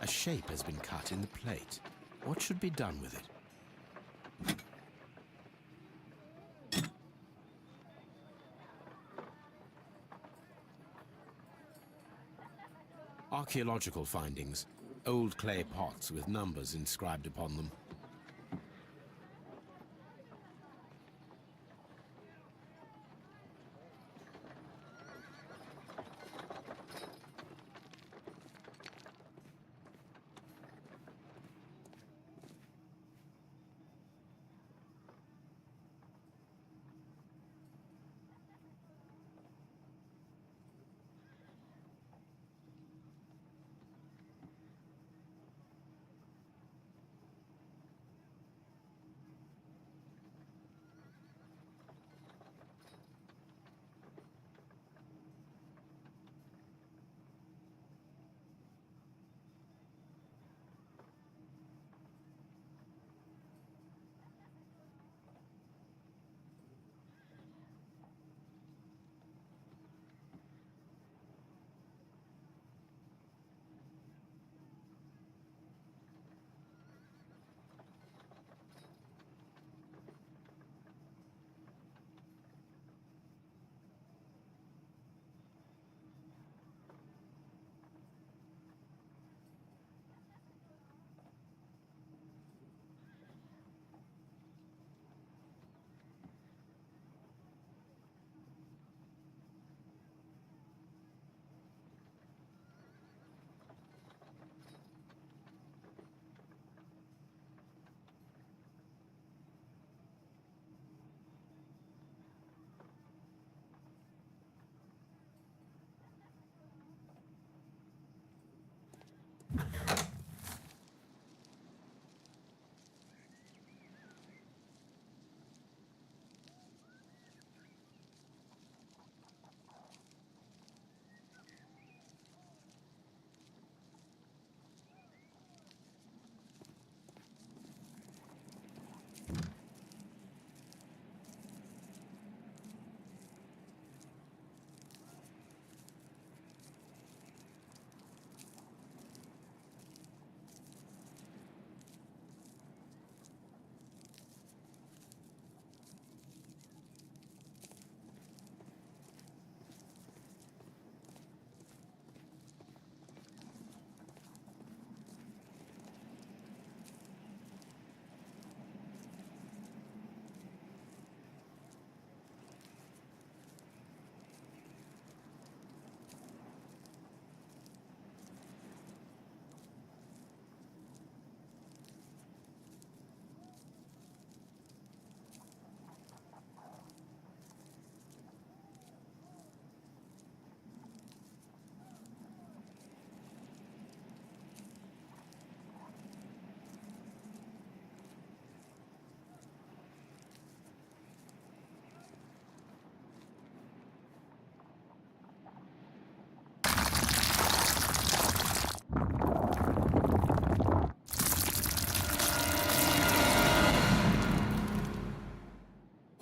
A shape has been cut in the plate. What should be done with it? Archaeological findings. Old clay pots with numbers inscribed upon them.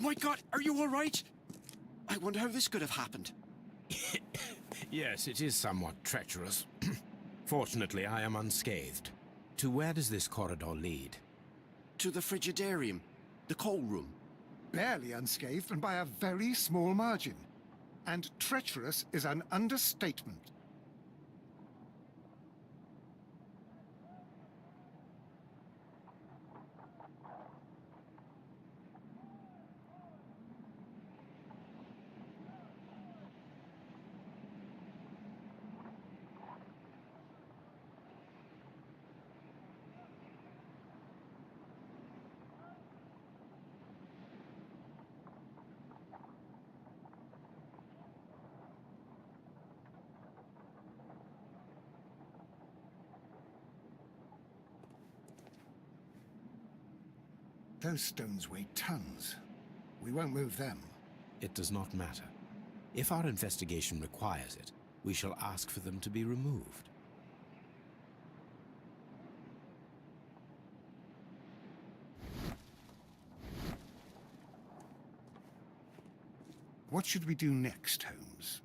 My God, are you all right? I wonder how this could have happened. Yes, it is somewhat treacherous. Fortunately, I am unscathed. To where does this corridor lead? To the frigidarium, the coal room. Barely unscathed and by a very small margin. And treacherous is an understatement. Those stones weigh tons. We won't move them. It does not matter. If our investigation requires it, we shall ask for them to be removed. What should we do next, Holmes?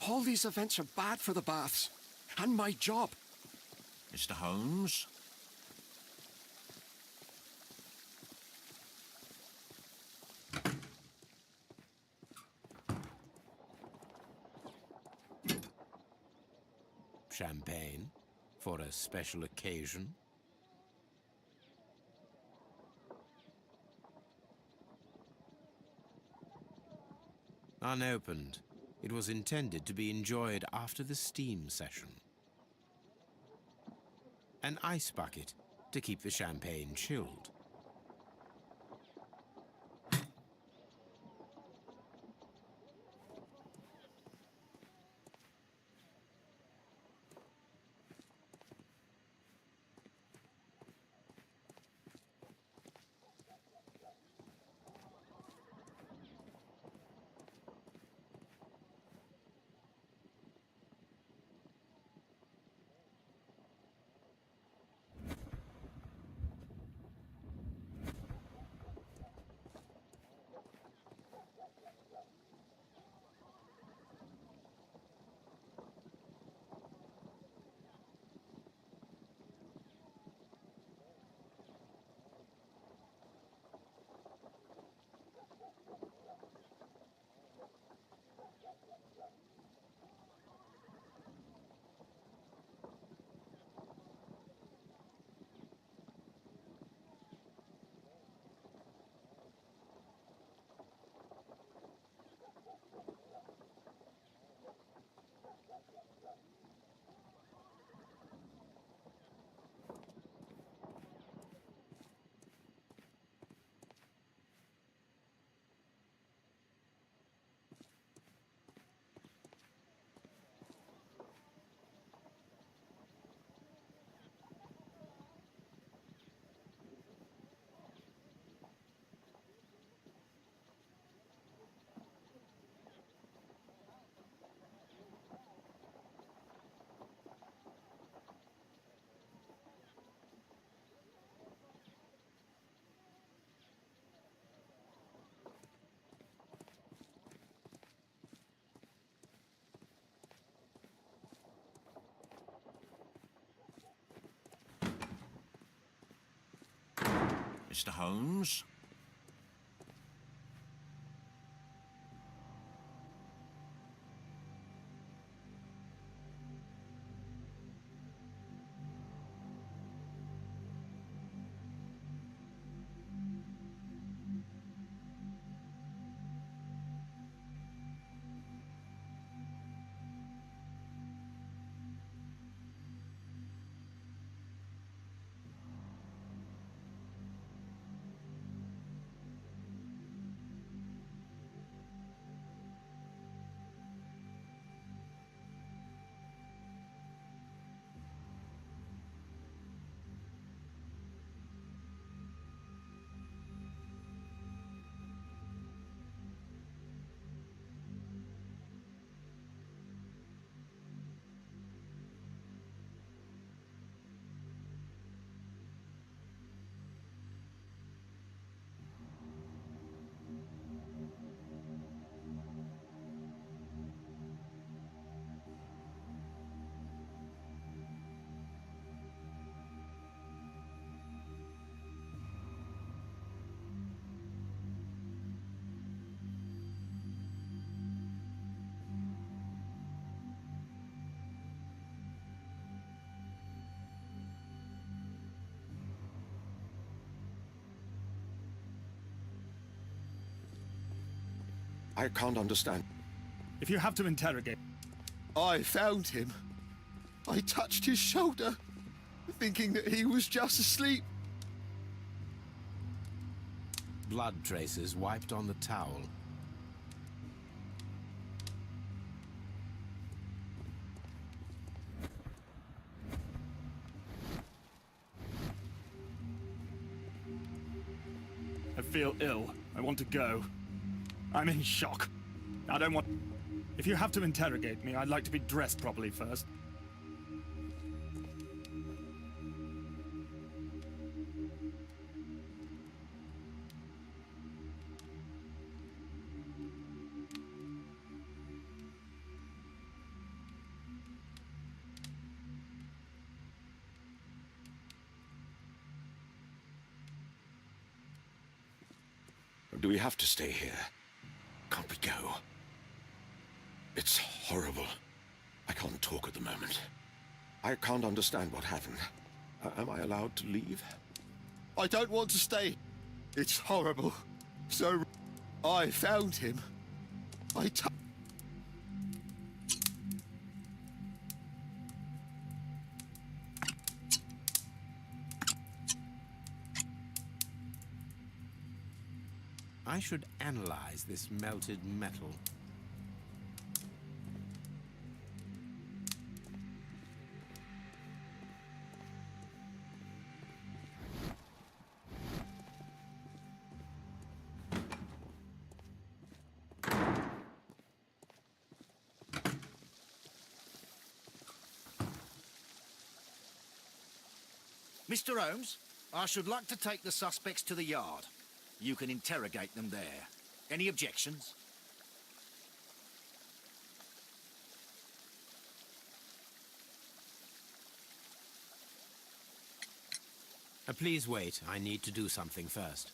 All these events are bad for the baths. And my job. Mr. Holmes? Champagne for a special occasion. Unopened, it was intended to be enjoyed after the steam session. An ice bucket to keep the champagne chilled. Mr. Holmes? I can't understand. If you have to interrogate... I found him. I touched his shoulder, thinking that he was just asleep. Blood traces wiped on the towel. I feel ill. I want to go. I'm in shock. I don't want... If you have to interrogate me, I'd like to be dressed properly first. Do we have to stay here? Can't we go? It's horrible. I can't talk at the moment. I can't understand what happened. Am I allowed to leave? I don't want to stay. It's horrible. So I found him. I should analyze this melted metal. Mr. Holmes, I should like to take the suspects to the yard. You can interrogate them there. Any objections? Please wait. I need to do something first.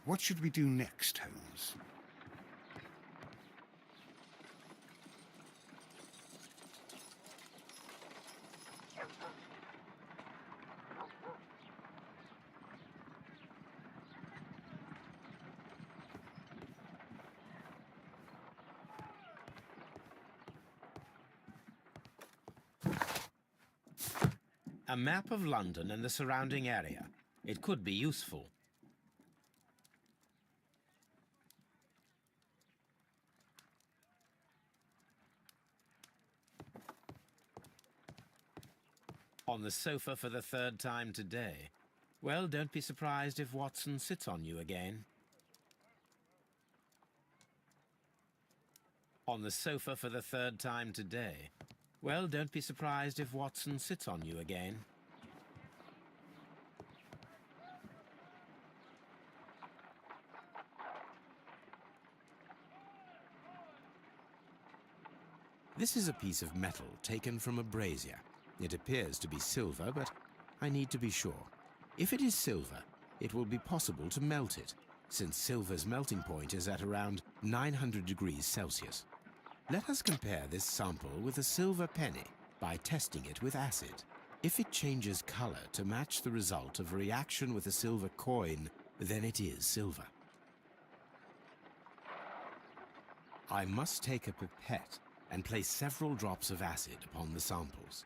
What should we do next, Holmes? A map of London and the surrounding area. It could be useful. On the sofa for the third time today. Well, don't be surprised if Watson sits on you again. On the sofa for the third time today. Well, don't be surprised if Watson sits on you again. This is a piece of metal taken from a brazier. It appears to be silver, but I need to be sure. If it is silver, it will be possible to melt it, since silver's melting point is at around 900 degrees Celsius. Let us compare this sample with a silver penny by testing it with acid. If it changes color to match the result of a reaction with a silver coin, then it is silver. I must take a pipette and place several drops of acid upon the samples.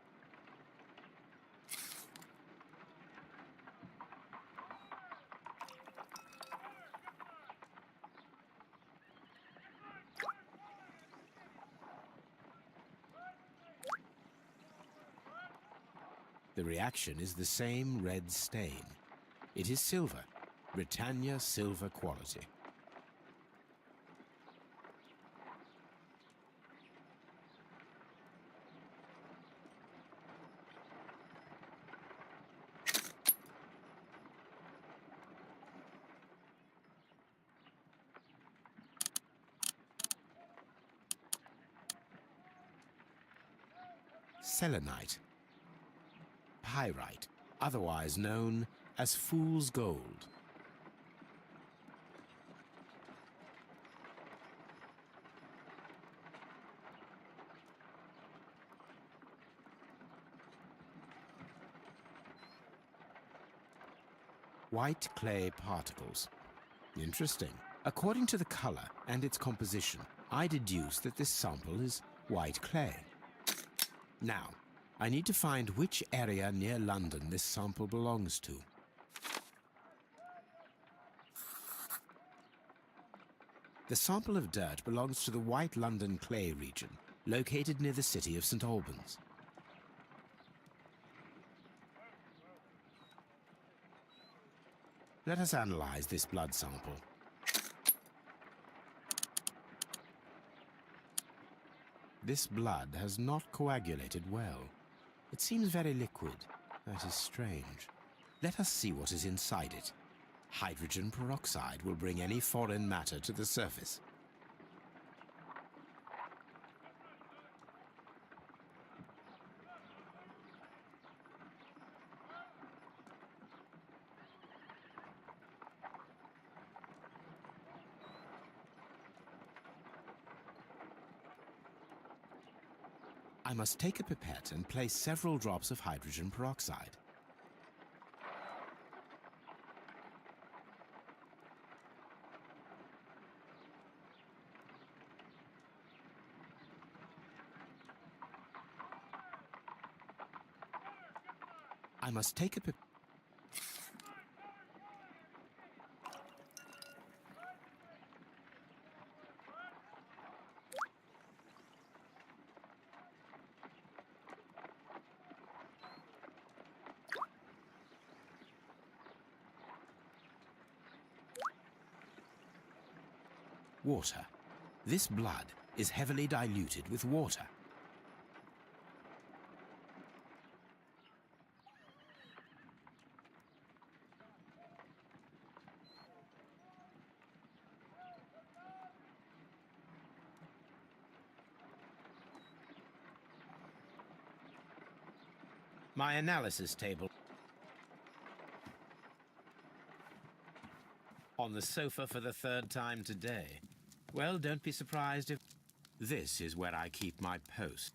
The reaction is the same red stain. It is silver, Britannia silver quality. Selenite. Pyrite, otherwise known as fool's gold. White clay particles. Interesting. According to the color and its composition, I deduce that this sample is white clay. Now, I need to find which area near London this sample belongs to. The sample of dirt belongs to the White London clay region, located near the city of St. Albans. Let us analyze this blood sample. This blood has not coagulated well. It seems very liquid. That is strange. Let us see what is inside it. Hydrogen peroxide will bring any foreign matter to the surface. I must take a pipette and place several drops of hydrogen peroxide. I must take a pipette. Water. This blood is heavily diluted with water. My analysis table. On the sofa for the third time today. Well, don't be surprised if... This is where I keep my post.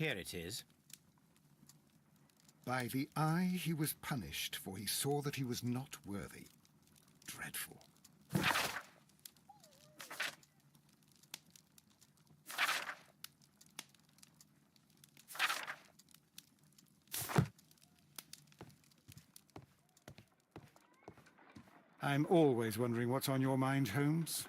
Here it is. By the eye he was punished, for he saw that he was not worthy. Dreadful. I'm always wondering what's on your mind, Holmes.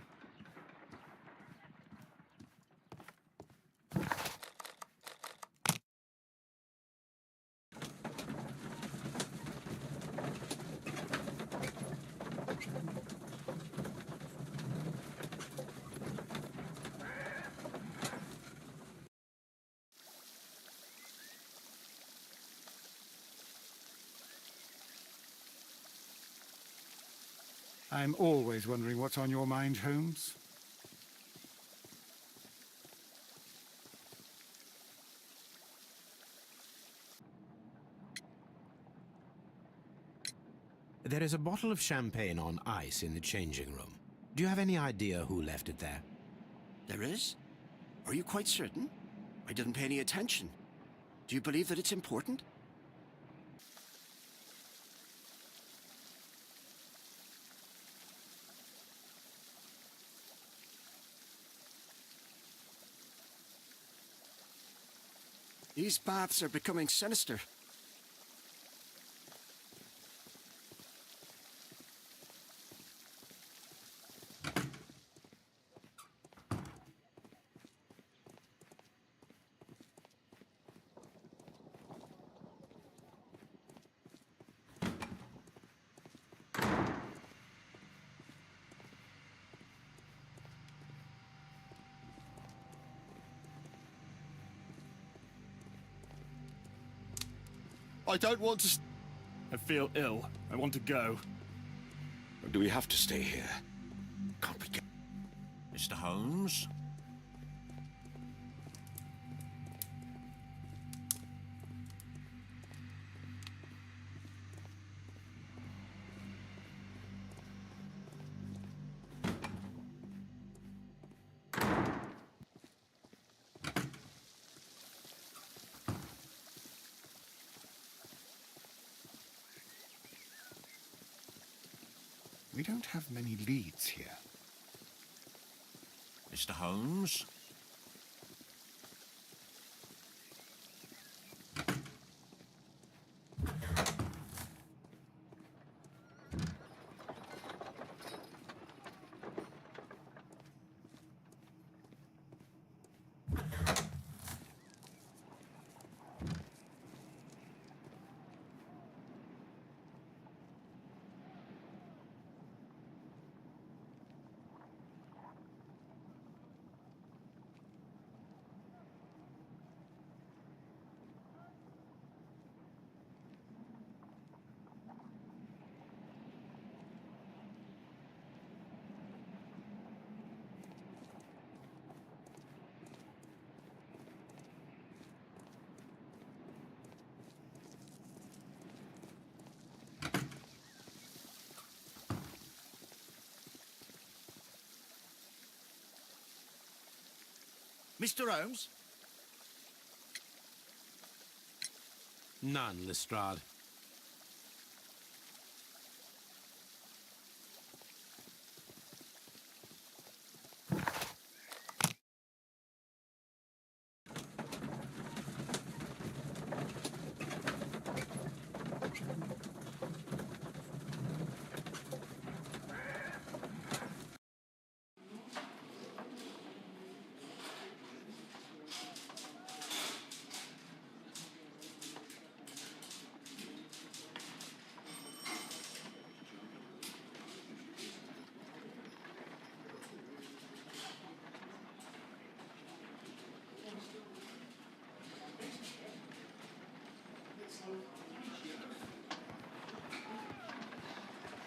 I'm always wondering what's on your mind, Holmes. There is a bottle of champagne on ice in the changing room. Do you have any idea who left it there? There is? Are you quite certain? I didn't pay any attention. Do you believe that it's important? These baths are becoming sinister. I don't want to... I feel ill. I want to go. Do we have to stay here? Can't we get... Mr. Holmes? We don't have many leads here. Mr. Holmes? Mr. Holmes? None, Lestrade.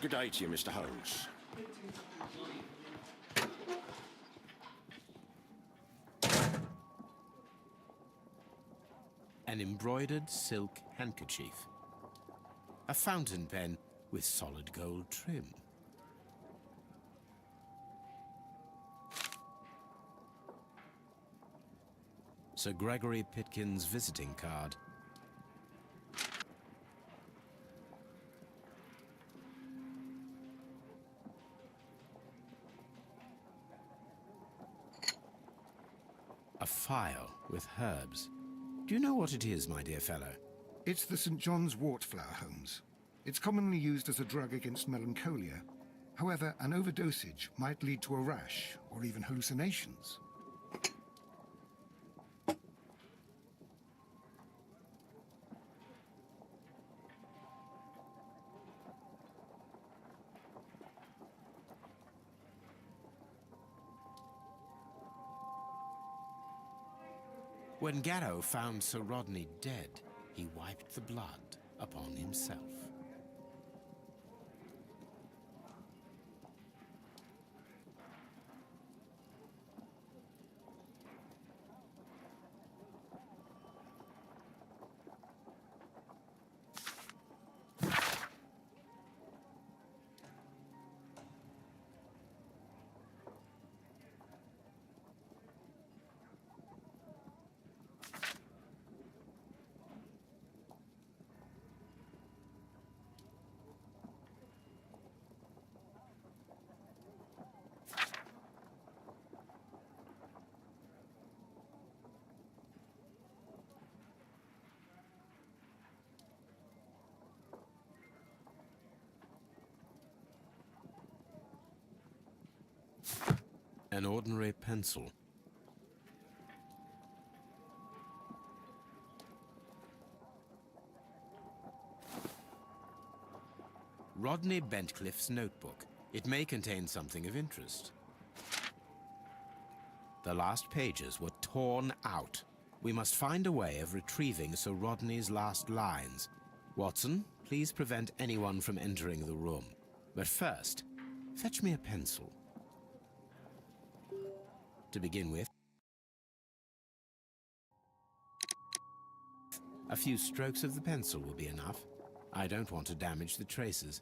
Good day to you, Mr. Holmes. An embroidered silk handkerchief. A fountain pen with solid gold trim. Sir Gregory Pitkin's visiting card. A phial with herbs. Do you know what it is, my dear fellow? It's the St. John's wort flower, Holmes. It's commonly used as a drug against melancholia. However, an overdosage might lead to a rash or even hallucinations. When Garrow found Sir Rodney dead, he wiped the blood upon himself. An ordinary pencil. Rodney Bentcliffe's notebook. It may contain something of interest. The last pages were torn out. We must find a way of retrieving Sir Rodney's last lines. Watson, please prevent anyone from entering the room. But first, fetch me a pencil. To begin with, a few strokes of the pencil will be enough. I don't want to damage the traces.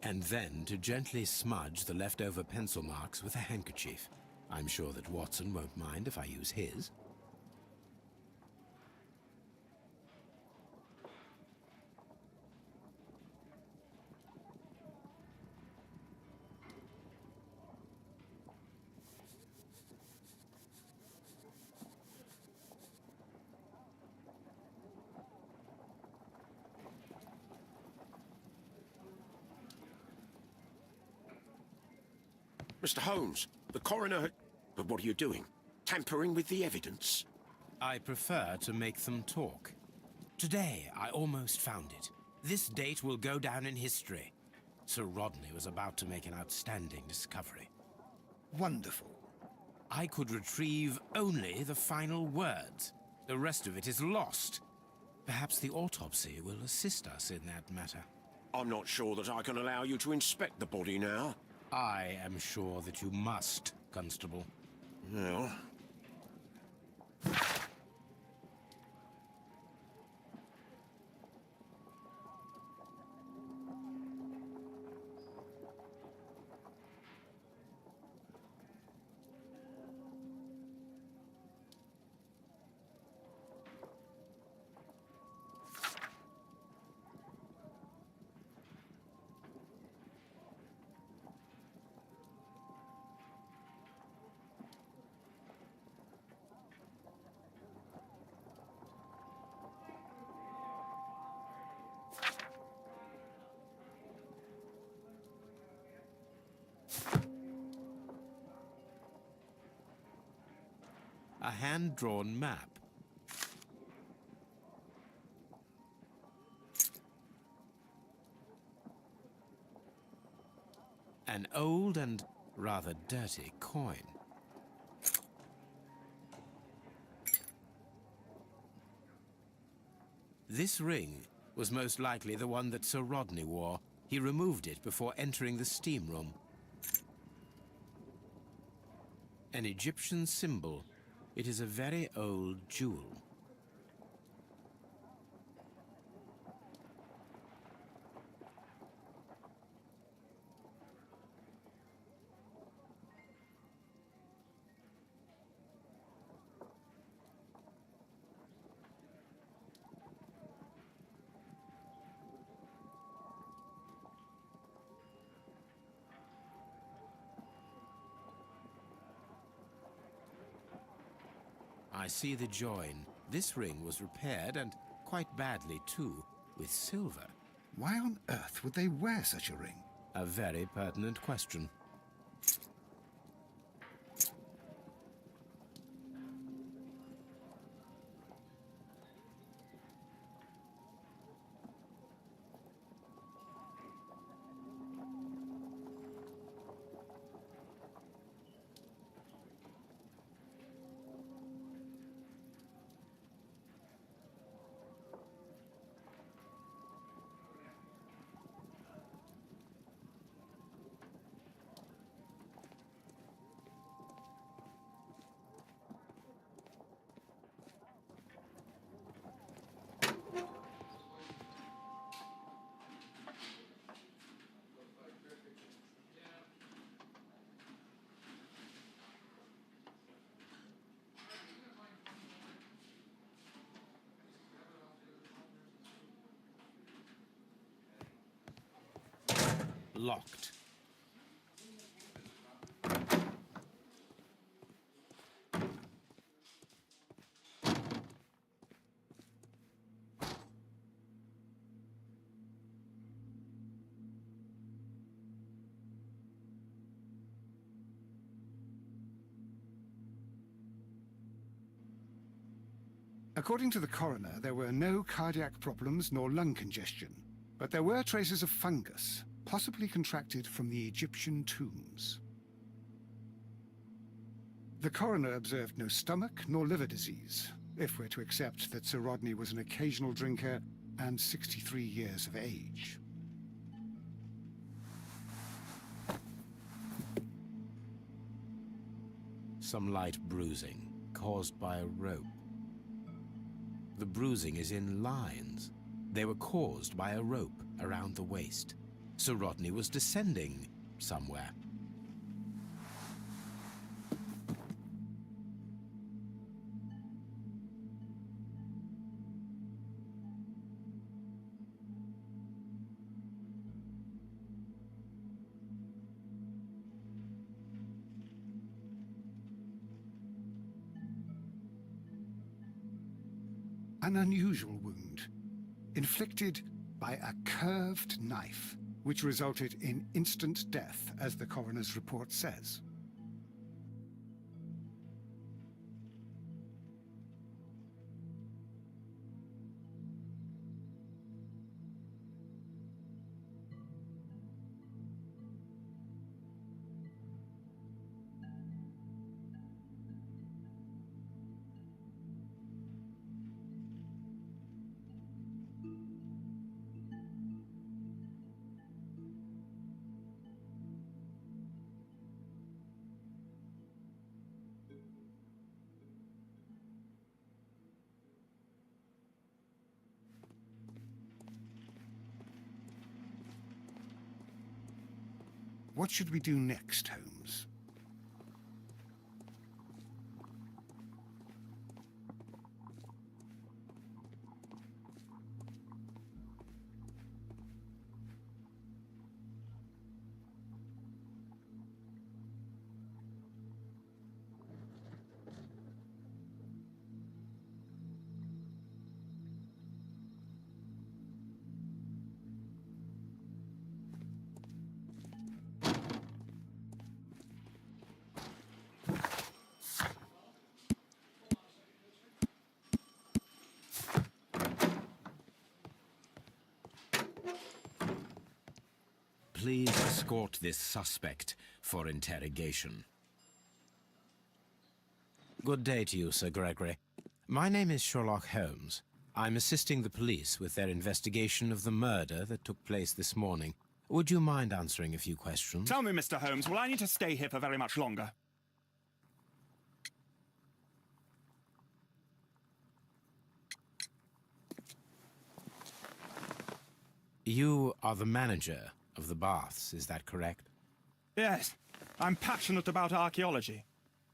And then to gently smudge the leftover pencil marks with a handkerchief. I'm sure that Watson won't mind if I use his. Mr. Holmes, the coroner had... But what are you doing? Tampering with the evidence? I prefer to make them talk. Today, I almost found it. This date will go down in history. Sir Rodney was about to make an outstanding discovery. Wonderful. I could retrieve only the final words. The rest of it is lost. Perhaps the autopsy will assist us in that matter. I'm not sure that I can allow you to inspect the body now. I am sure that you must, Constable. Well... A hand-drawn map. An old and rather dirty coin. This ring was most likely the one that Sir Rodney wore. He removed it before entering the steam room. An Egyptian symbol. It is a very old jewel. I see the join. This ring was repaired, and quite badly too, with silver. Why on earth would they wear such a ring? A very pertinent question. locked. According to the coroner, there were no cardiac problems nor lung congestion, but there were traces of fungus, possibly contracted from the Egyptian tombs. The coroner observed no stomach nor liver disease, if we're to accept that Sir Rodney was an occasional drinker and 63 years of age. Some light bruising, caused by a rope. The bruising is in lines. They were caused by a rope around the waist. Sir Rodney was descending somewhere. An unusual wound, inflicted by a curved knife, which resulted in instant death, as the coroner's report says. What should we do next, Holmes? Please escort this suspect for interrogation. Good day to you, Sir Gregory. My name is Sherlock Holmes. I'm assisting the police with their investigation of the murder that took place this morning. Would you mind answering a few questions? Tell me, Mr. Holmes, will I need to stay here for very much longer? You are the manager of the baths, is that correct? Yes. I'm passionate about archaeology.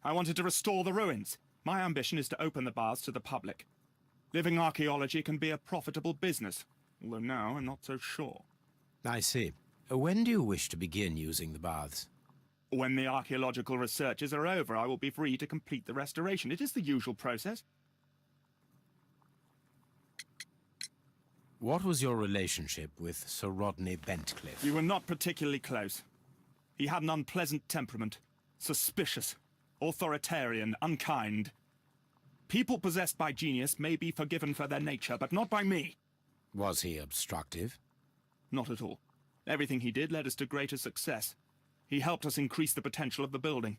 I wanted to restore the ruins. My ambition is to open the baths to the public. Living archaeology can be a profitable business, although now I'm not so sure. I see. When do you wish to begin using the baths? When the archaeological researches are over, I will be free to complete the restoration. It is the usual process. What was your relationship with Sir Rodney Bentcliffe? We were not particularly close. He had an unpleasant temperament. Suspicious, authoritarian, unkind. People possessed by genius may be forgiven for their nature, but not by me. Was he obstructive? Not at all. Everything he did led us to greater success. He helped us increase the potential of the building.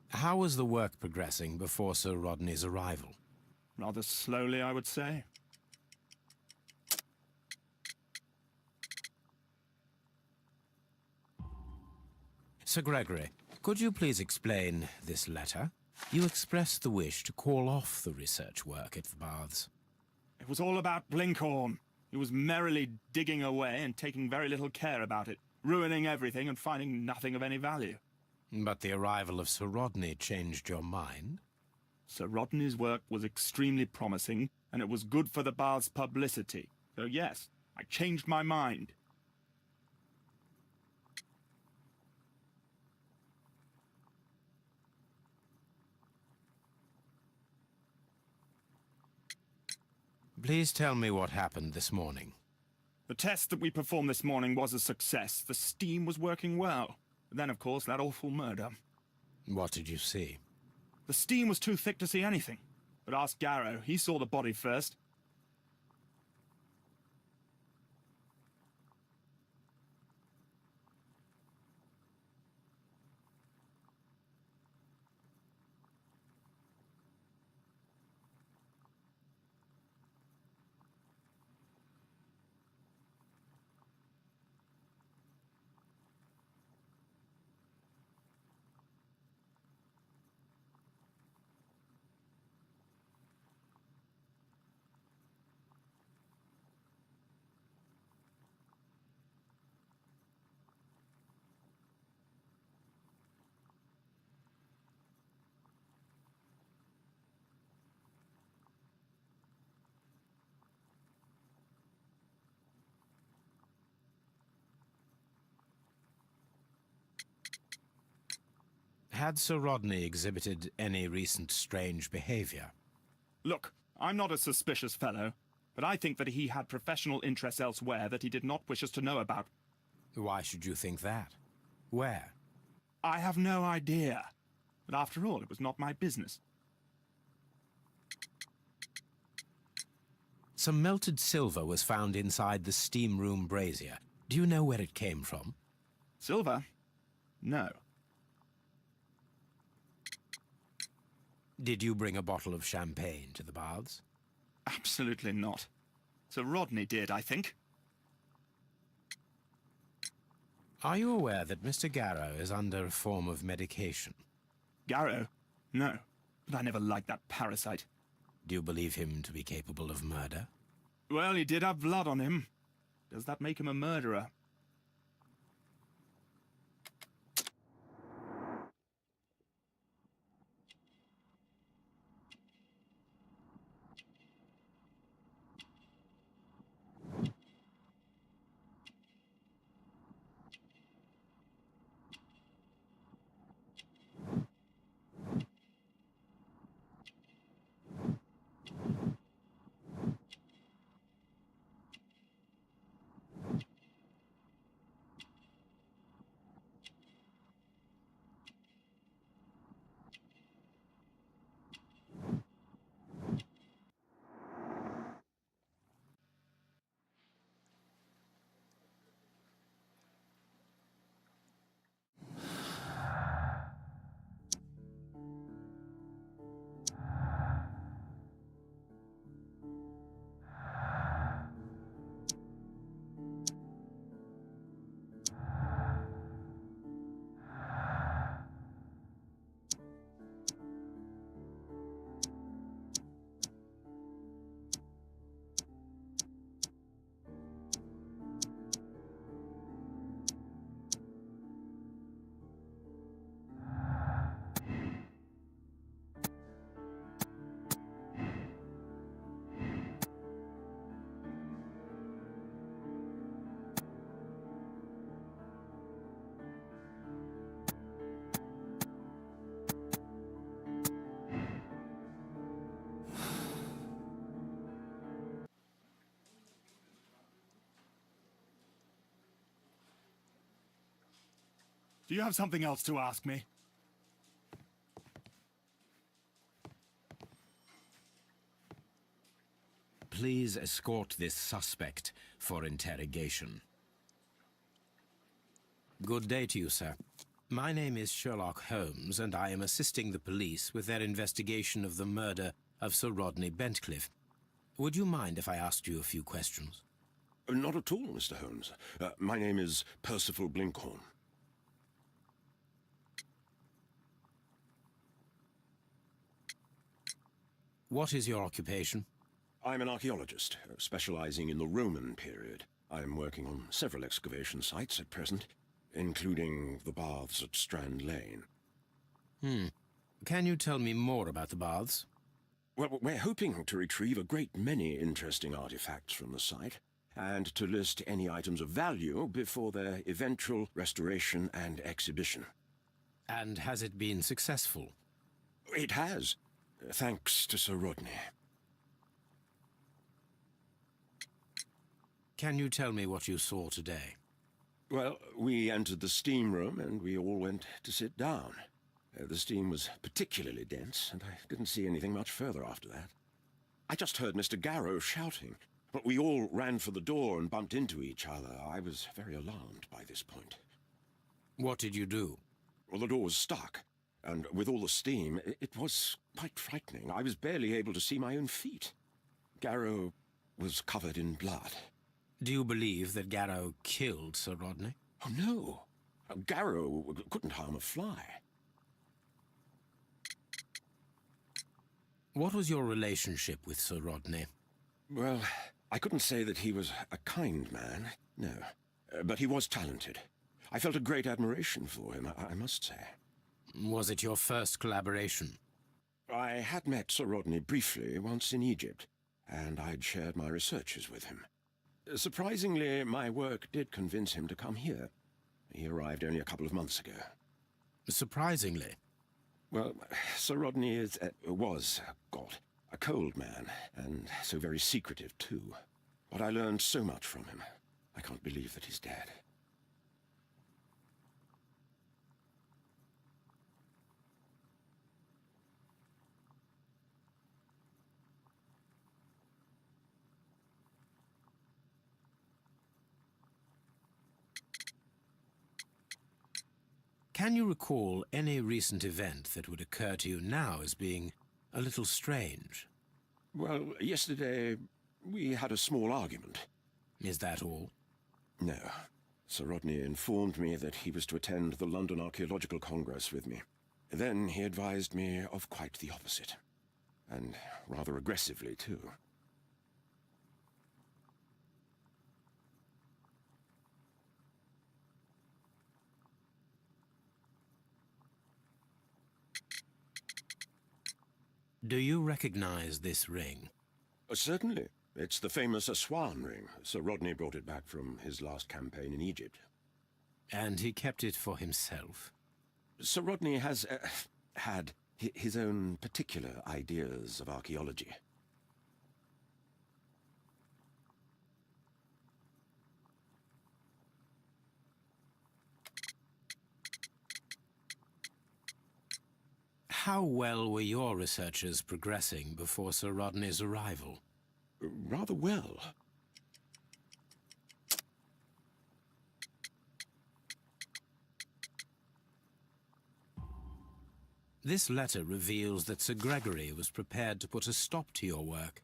How was the work progressing before Sir Rodney's arrival? Rather slowly, I would say. Sir Gregory, could you please explain this letter? You expressed the wish to call off the research work at the baths. It was all about Blinkhorn. He was merrily digging away and taking very little care about it, ruining everything and finding nothing of any value. But the arrival of Sir Rodney changed your mind? Sir Rodney's work was extremely promising, and it was good for the bath's publicity. So yes, I I changed my mind. Please tell me what happened this morning. The test that we performed this morning was a success. The steam was working well. But then, of course, that awful murder. What did you see? The steam was too thick to see anything. But ask Garrow. He saw the body first. Had Sir Rodney exhibited any recent strange behavior? Look, I'm not a suspicious fellow, but I think that he had professional interests elsewhere that he did not wish us to know about. Why should you think that? Where? I have no idea. But after all, it was not my business. Some melted silver was found inside the steam room brazier. Do you know where it came from? Silver? No. Did you bring a bottle of champagne to the baths? Absolutely not. Sir Rodney did, I think. Are you aware that Mr. Garrow is under a form of medication? Garrow? No. But I never liked that parasite. Do you believe him to be capable of murder? Well, he did have blood on him. Does that make him a murderer? Do you have something else to ask me? Please escort this suspect for interrogation. Good day to you, sir. My name is Sherlock Holmes, and I am assisting the police with their investigation of the murder of Sir Rodney Bentcliffe. Would you mind if I asked you a few questions? Not at all, Mr. Holmes. My name is Percival Blinkhorn. What is your occupation? I'm an archaeologist, specializing in the Roman period. I'm working on several excavation sites at present, including the baths at Strand Lane. Can you tell me more about the baths? Well, we're hoping to retrieve a great many interesting artifacts from the site. and to list any items of value before their eventual restoration and exhibition. And has it been successful? It has, thanks to Sir Rodney. Can you tell me what you saw today? Well, we entered the steam room and we all went to sit down. The steam was particularly dense, and I didn't see anything much further after that. I just heard Mr. Garrow shouting, but we all ran for the door and bumped into each other. I was very alarmed by this point. What did you do? Well, the door was stuck, and with all the steam, it was quite frightening. I was barely able to see my own feet. Garrow was covered in blood. Do you believe that Garrow killed Sir Rodney? Oh, no. Garrow couldn't harm a fly. What was your relationship with Sir Rodney? Well, I couldn't say that he was a kind man, no. But he was talented. I felt a great admiration for him, I must say. Was it your first collaboration? I had met Sir Rodney briefly once in Egypt, and I'd shared my researches with him. Surprisingly, my work did convince him to come here. He arrived only a couple of months ago. Surprisingly? Well, Sir Rodney was a cold man, and so very secretive, too. But I learned so much from him. I can't believe that he's dead. Can you recall any recent event that would occur to you now as being a little strange? Well, yesterday we had a small argument. Is that all? No. Sir Rodney informed me that he was to attend the London Archaeological Congress with me. Then he advised me of quite the opposite. And rather aggressively, too. Do you recognize this ring? Certainly. It's the famous Aswan ring. Sir Rodney brought it back from his last campaign in Egypt. And he kept it for himself? Sir Rodney has had his own particular ideas of archaeology. How well were your researchers progressing before Sir Rodney's arrival? Rather well. This letter reveals that Sir Gregory was prepared to put a stop to your work.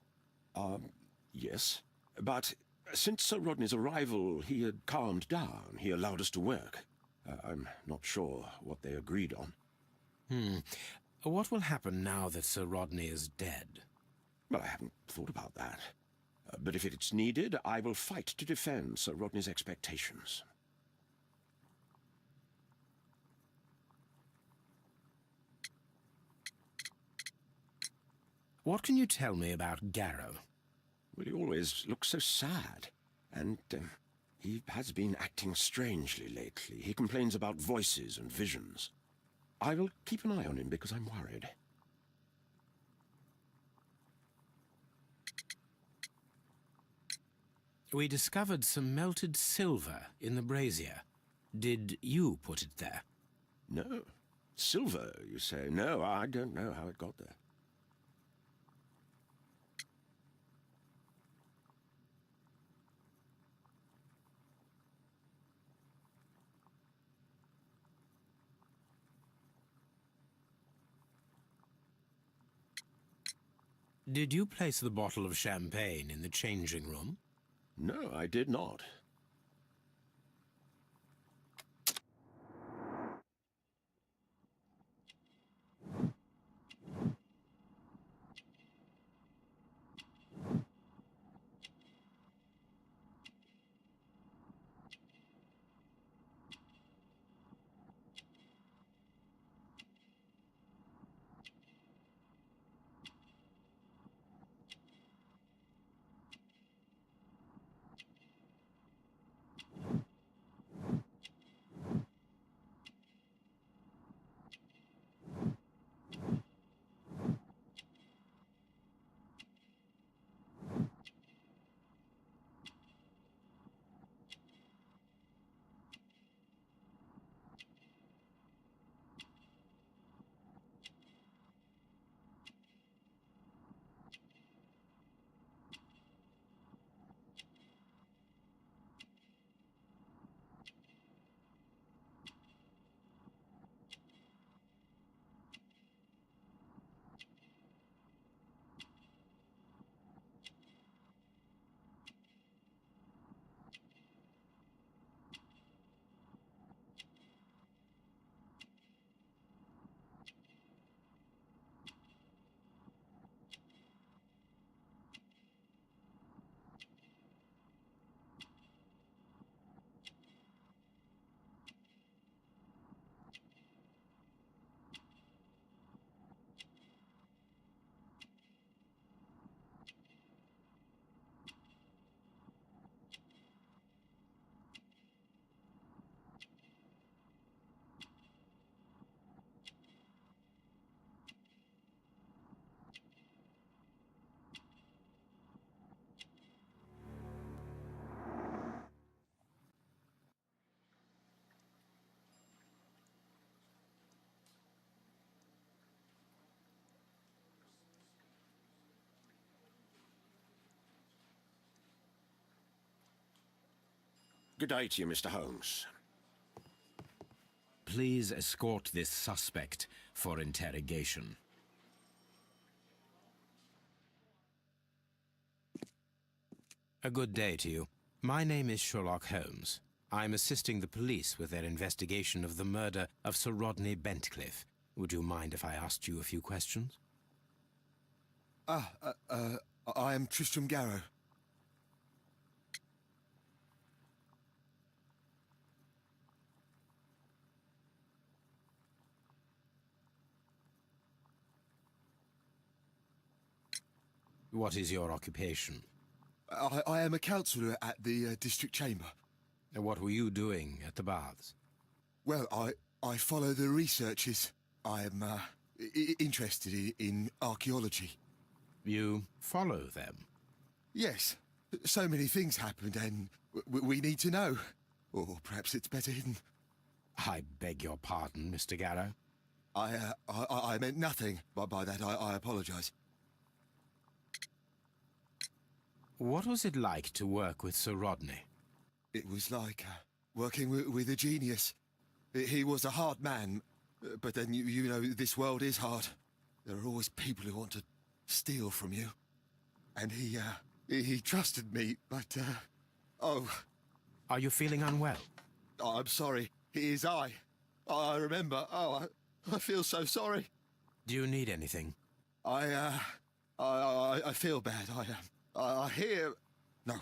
Yes. But since Sir Rodney's arrival, he had calmed down. He allowed us to work. I'm not sure what they agreed on. What will happen now that Sir Rodney is dead? Well, I haven't thought about that. But if it's needed, I will fight to defend Sir Rodney's expectations. What can you tell me about Garrow? Well, he always looks so sad. And he has been acting strangely lately. He complains about voices and visions. I will keep an eye on him because I'm worried. We discovered some melted silver in the brazier. Did you put it there? No. Silver, you say? No, I don't know how it got there. Did you place the bottle of champagne in the changing room? No, I did not. Good day to you, Mr. Holmes. Please escort this suspect for interrogation. A good day to you. My name is Sherlock Holmes. I'm assisting the police with their investigation of the murder of Sir Rodney Bentcliffe. Would you mind if I asked you a few questions? I am Tristram Garrow. What is your occupation? I am a counsellor at the district chamber. What were you doing at the baths? Well, I follow the researches. I am interested in archaeology. You follow them? Yes. So many things happened and we need to know. Or perhaps it's better hidden. I beg your pardon, Mr. Garrow. I meant nothing by that. I apologise. What was it like to work with Sir Rodney? It was like working with a genius. He was a hard man, but then you know this world is hard. There are always people who want to steal from you. And he trusted me, but oh. Are you feeling unwell? Oh, I'm sorry. It is I. I remember. Oh, I feel so sorry. Do you need anything? I feel bad. I hear... No,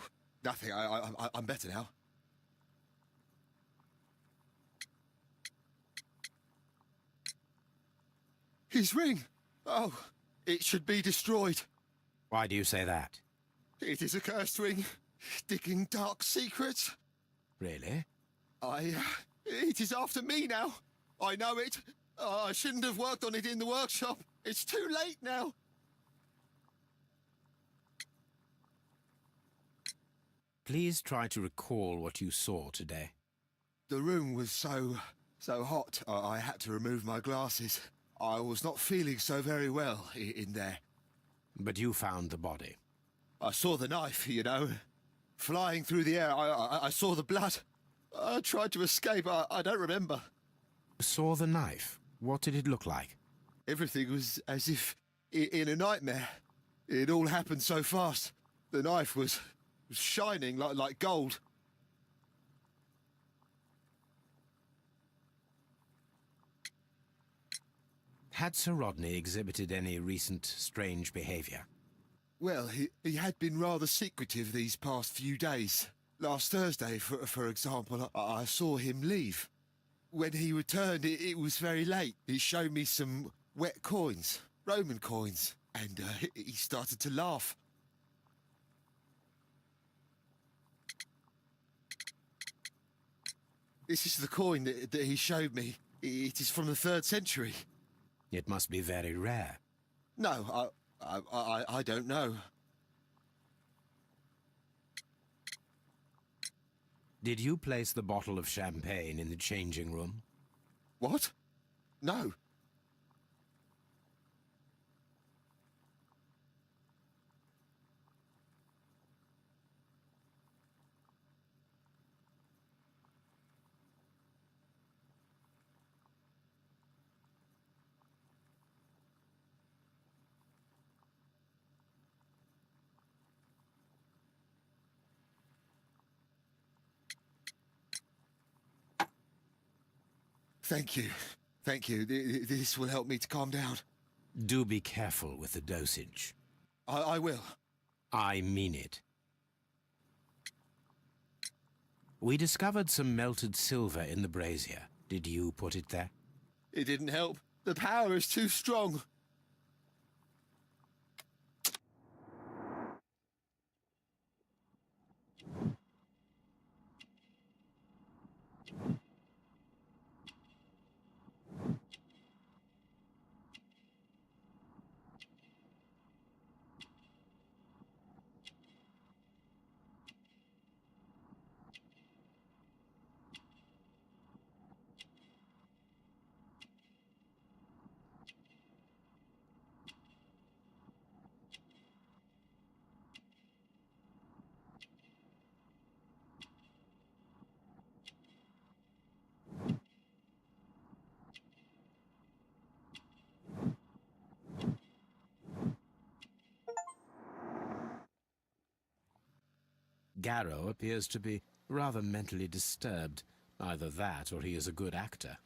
nothing. I'm better now. His ring! Oh, it should be destroyed. Why do you say that? It is a cursed ring, digging dark secrets. Really? It is after me now. I know it. I shouldn't have worked on it in the workshop. It's too late now. Please try to recall what you saw today. The room was so hot, I had to remove my glasses. I was not feeling so very well in there. But you found the body. I saw the knife, you know, flying through the air. I saw the blood. I tried to escape. I don't remember. Saw the knife? What did it look like? Everything was as if in a nightmare. It all happened so fast. The knife was shining like gold. Had Sir Rodney exhibited any recent strange behaviour? Well, he had been rather secretive these past few days. Last Thursday, for example, I saw him leave. When he returned, it was very late. He showed me some wet coins, Roman coins, and he started to laugh. This is the coin that he showed me. It is from the 3rd century. It must be very rare. No, I don't know. Did you place the bottle of champagne in the changing room? What? No. Thank you. Thank you. This will help me to calm down. Do be careful with the dosage. I will. I mean it. We discovered some melted silver in the brazier. Did you put it there? It didn't help. The power is too strong. Garrow appears to be rather mentally disturbed. Either that, or he is a good actor.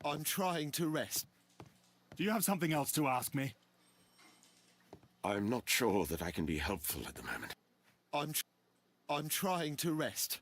I'm trying to rest. Do you have something else to ask me? I'm not sure that I can be helpful at the moment. I'm trying to rest.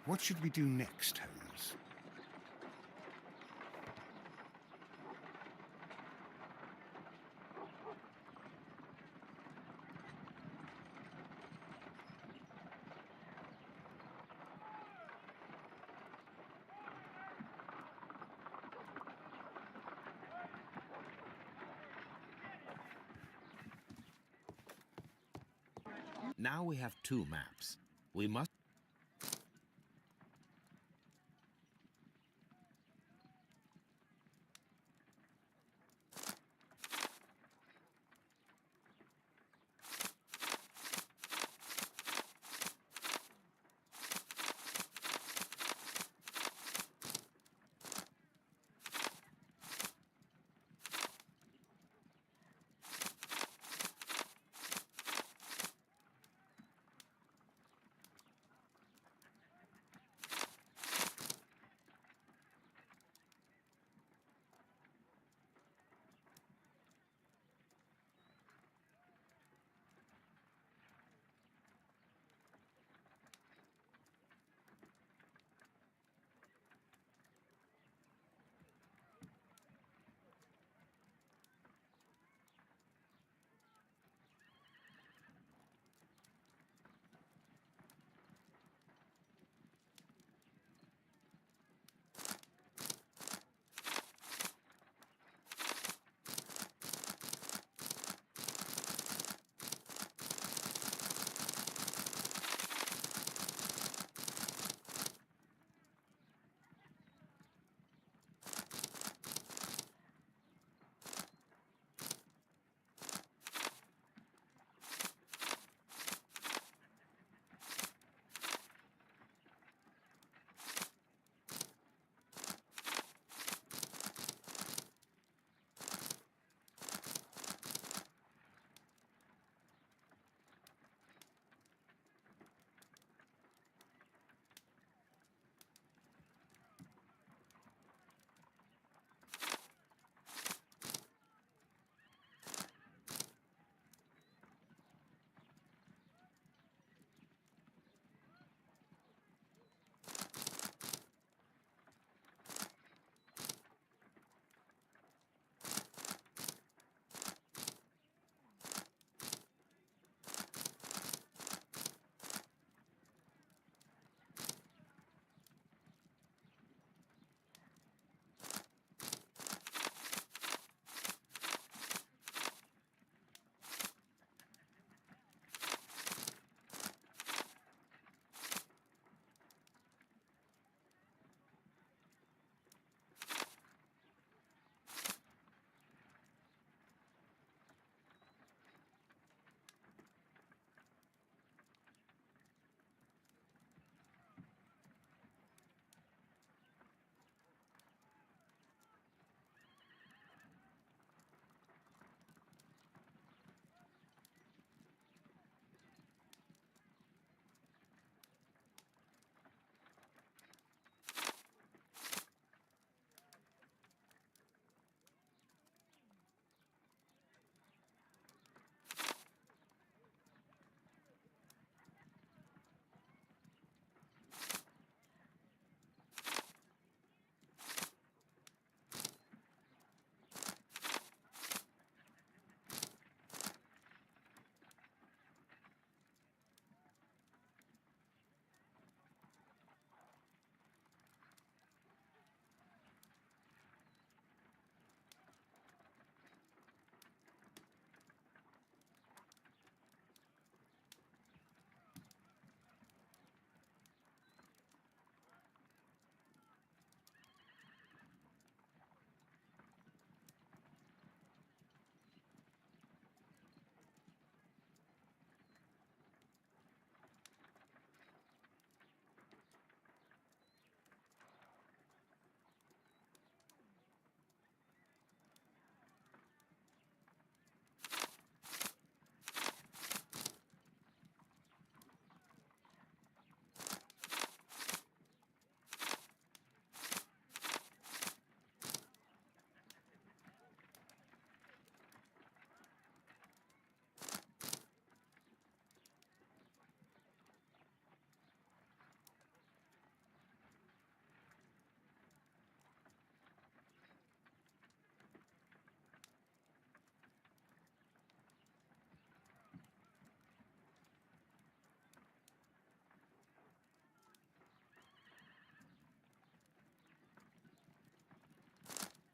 What should we do next, Holmes? Now we have two maps. We must...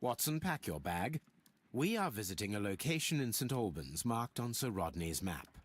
Watson, pack your bag. We are visiting a location in St. Albans marked on Sir Rodney's map.